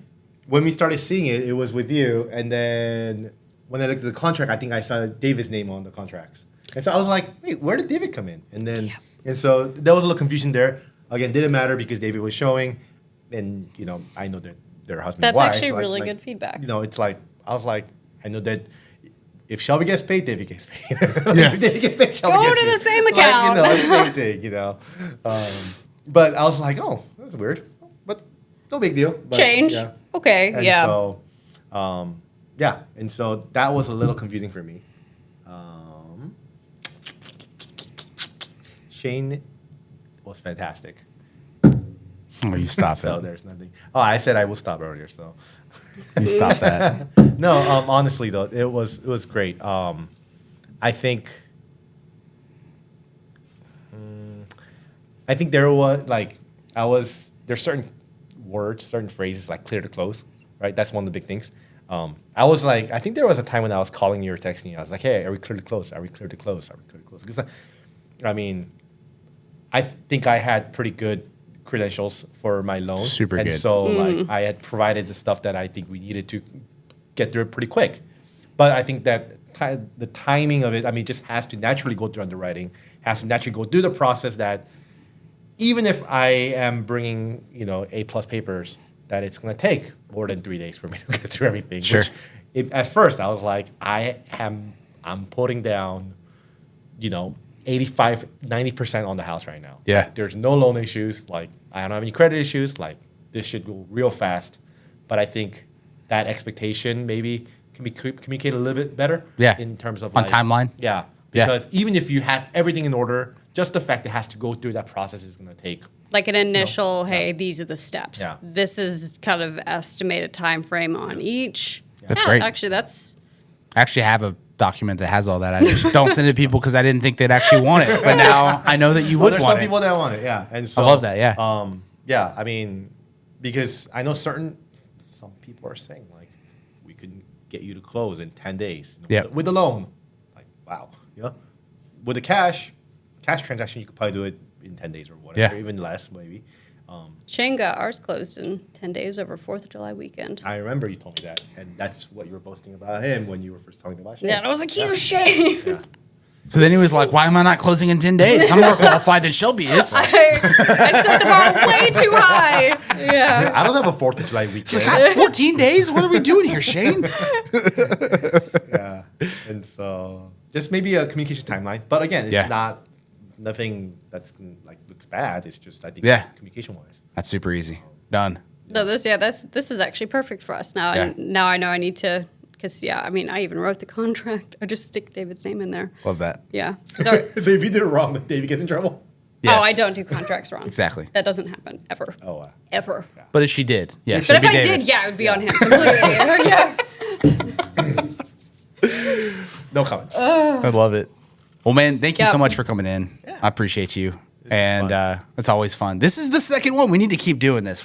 S1: when we started seeing it, it was with you, and then when I looked at the contract, I think I saw David's name on the contracts, and so I was like, "Wait, where did David come in?" And so there was a little confusion there. Again, didn't matter because David was showing, and I know that they're husband
S3: That's
S1: and wife.
S3: actually
S1: so
S3: really good feedback.
S1: It's like I was like, I know that if Shelby gets paid, David gets paid.
S2: Yeah.
S1: If David gets paid, Shelby
S3: Go
S1: gets
S3: to
S1: paid.
S3: the same
S1: Like,
S3: account.
S1: it's the same thing, But I was like, oh, that's weird. But no big deal. But,
S3: Change.
S1: Yeah.
S3: Okay.
S1: And
S3: yeah.
S1: so, yeah. And so that was a little confusing for me. Shane was fantastic.
S2: Oh, you stop
S1: So
S2: it.
S1: there's nothing. Oh, I said I will stop earlier. So
S2: You stop that.
S1: no, honestly though, it was great. I think there was there's certain words, certain phrases like clear to close, right? That's one of the big things. I was like, I think there was a time when I was calling you or texting you. I was like, hey, are we clear to close? Are we clear to close? Are we clear to close? Because I mean, I think I had pretty good credentials for my loan.
S2: Super
S1: and
S2: good.
S1: so like I had provided the stuff that I think we needed to get through it pretty quick. But I think that the timing of it, I mean, just has to naturally go through underwriting, has to naturally go through the process that even if I am bringing, A+ papers, that it's going to take more than 3 days for me to get through everything.
S2: Sure.
S1: Which, at first, I was like, I'm putting down, 85, 90% on the house right now.
S2: Yeah.
S1: Like, there's no loan issues. Like, I don't have any credit issues. Like, this should go real fast. But I think that expectation maybe can be communicated a little bit better.
S2: Yeah.
S1: In terms of
S2: On timeline?
S1: Yeah.
S2: Yeah.
S1: Because even if you have everything in order, just the fact it has to go through that process is going to take.
S3: Like an initial, hey, these are the steps.
S1: Yeah.
S3: This is kind of estimated time frame on each.
S2: That's
S3: Yeah,
S2: great.
S3: Actually, that's
S2: I actually have a document that has all that. I just don't send it to people because I didn't think they'd actually want it. But now I know that you
S1: Well,
S2: would
S1: there's
S2: want
S1: some
S2: it.
S1: people that want it, yeah. And so
S2: I love that, yeah.
S1: Yeah, I mean, because I know some people are saying like we could get you to close in 10 days.
S2: Yeah.
S1: With the loan. Like, wow. Yeah. With the cash transaction, you could probably do it in 10 days or whatever,
S2: Yeah.
S1: even less maybe.
S3: Shane got ours closed in 10 days over 4th of July weekend.
S1: I remember you told me that, and that's what you were boasting about him when you were first telling me about Shane.
S3: Yeah, and I was like, you Shane.
S1: Yeah.
S2: So then he was like, why am I not closing in 10 days? I'm more qualified than Shelby is.
S3: I set the bar way too high. Yeah.
S1: I don't have a 4th of July weekend.
S2: That's 14 days? What are we doing here, Shane?
S1: Yeah. And so just maybe a communication timeline. But again, it's
S2: Yeah.
S1: nothing that's like looks bad. It's just I think
S2: Yeah.
S1: communication wise.
S2: That's super easy. Done.
S3: No, this is actually perfect for us now.
S2: Yeah.
S3: And now I know I need to, because I mean, I even wrote the contract. I just stick David's name in there.
S2: Love that.
S3: Yeah. So,
S1: So if you do it wrong, then David gets in trouble.
S2: Yes.
S3: Oh, I don't do contracts wrong.
S2: Exactly.
S3: That doesn't happen ever.
S1: Oh wow.
S3: Ever.
S2: But if she did, yes.
S3: But
S2: it'd
S3: if
S2: be
S3: I
S2: David.
S3: did, yeah, it would be on him completely. Yeah.
S1: No comments.
S2: I love it. Well, man, thank you
S3: Yep.
S2: so much for coming in. I appreciate you. And it's always fun. This is the second one. We need to keep doing this.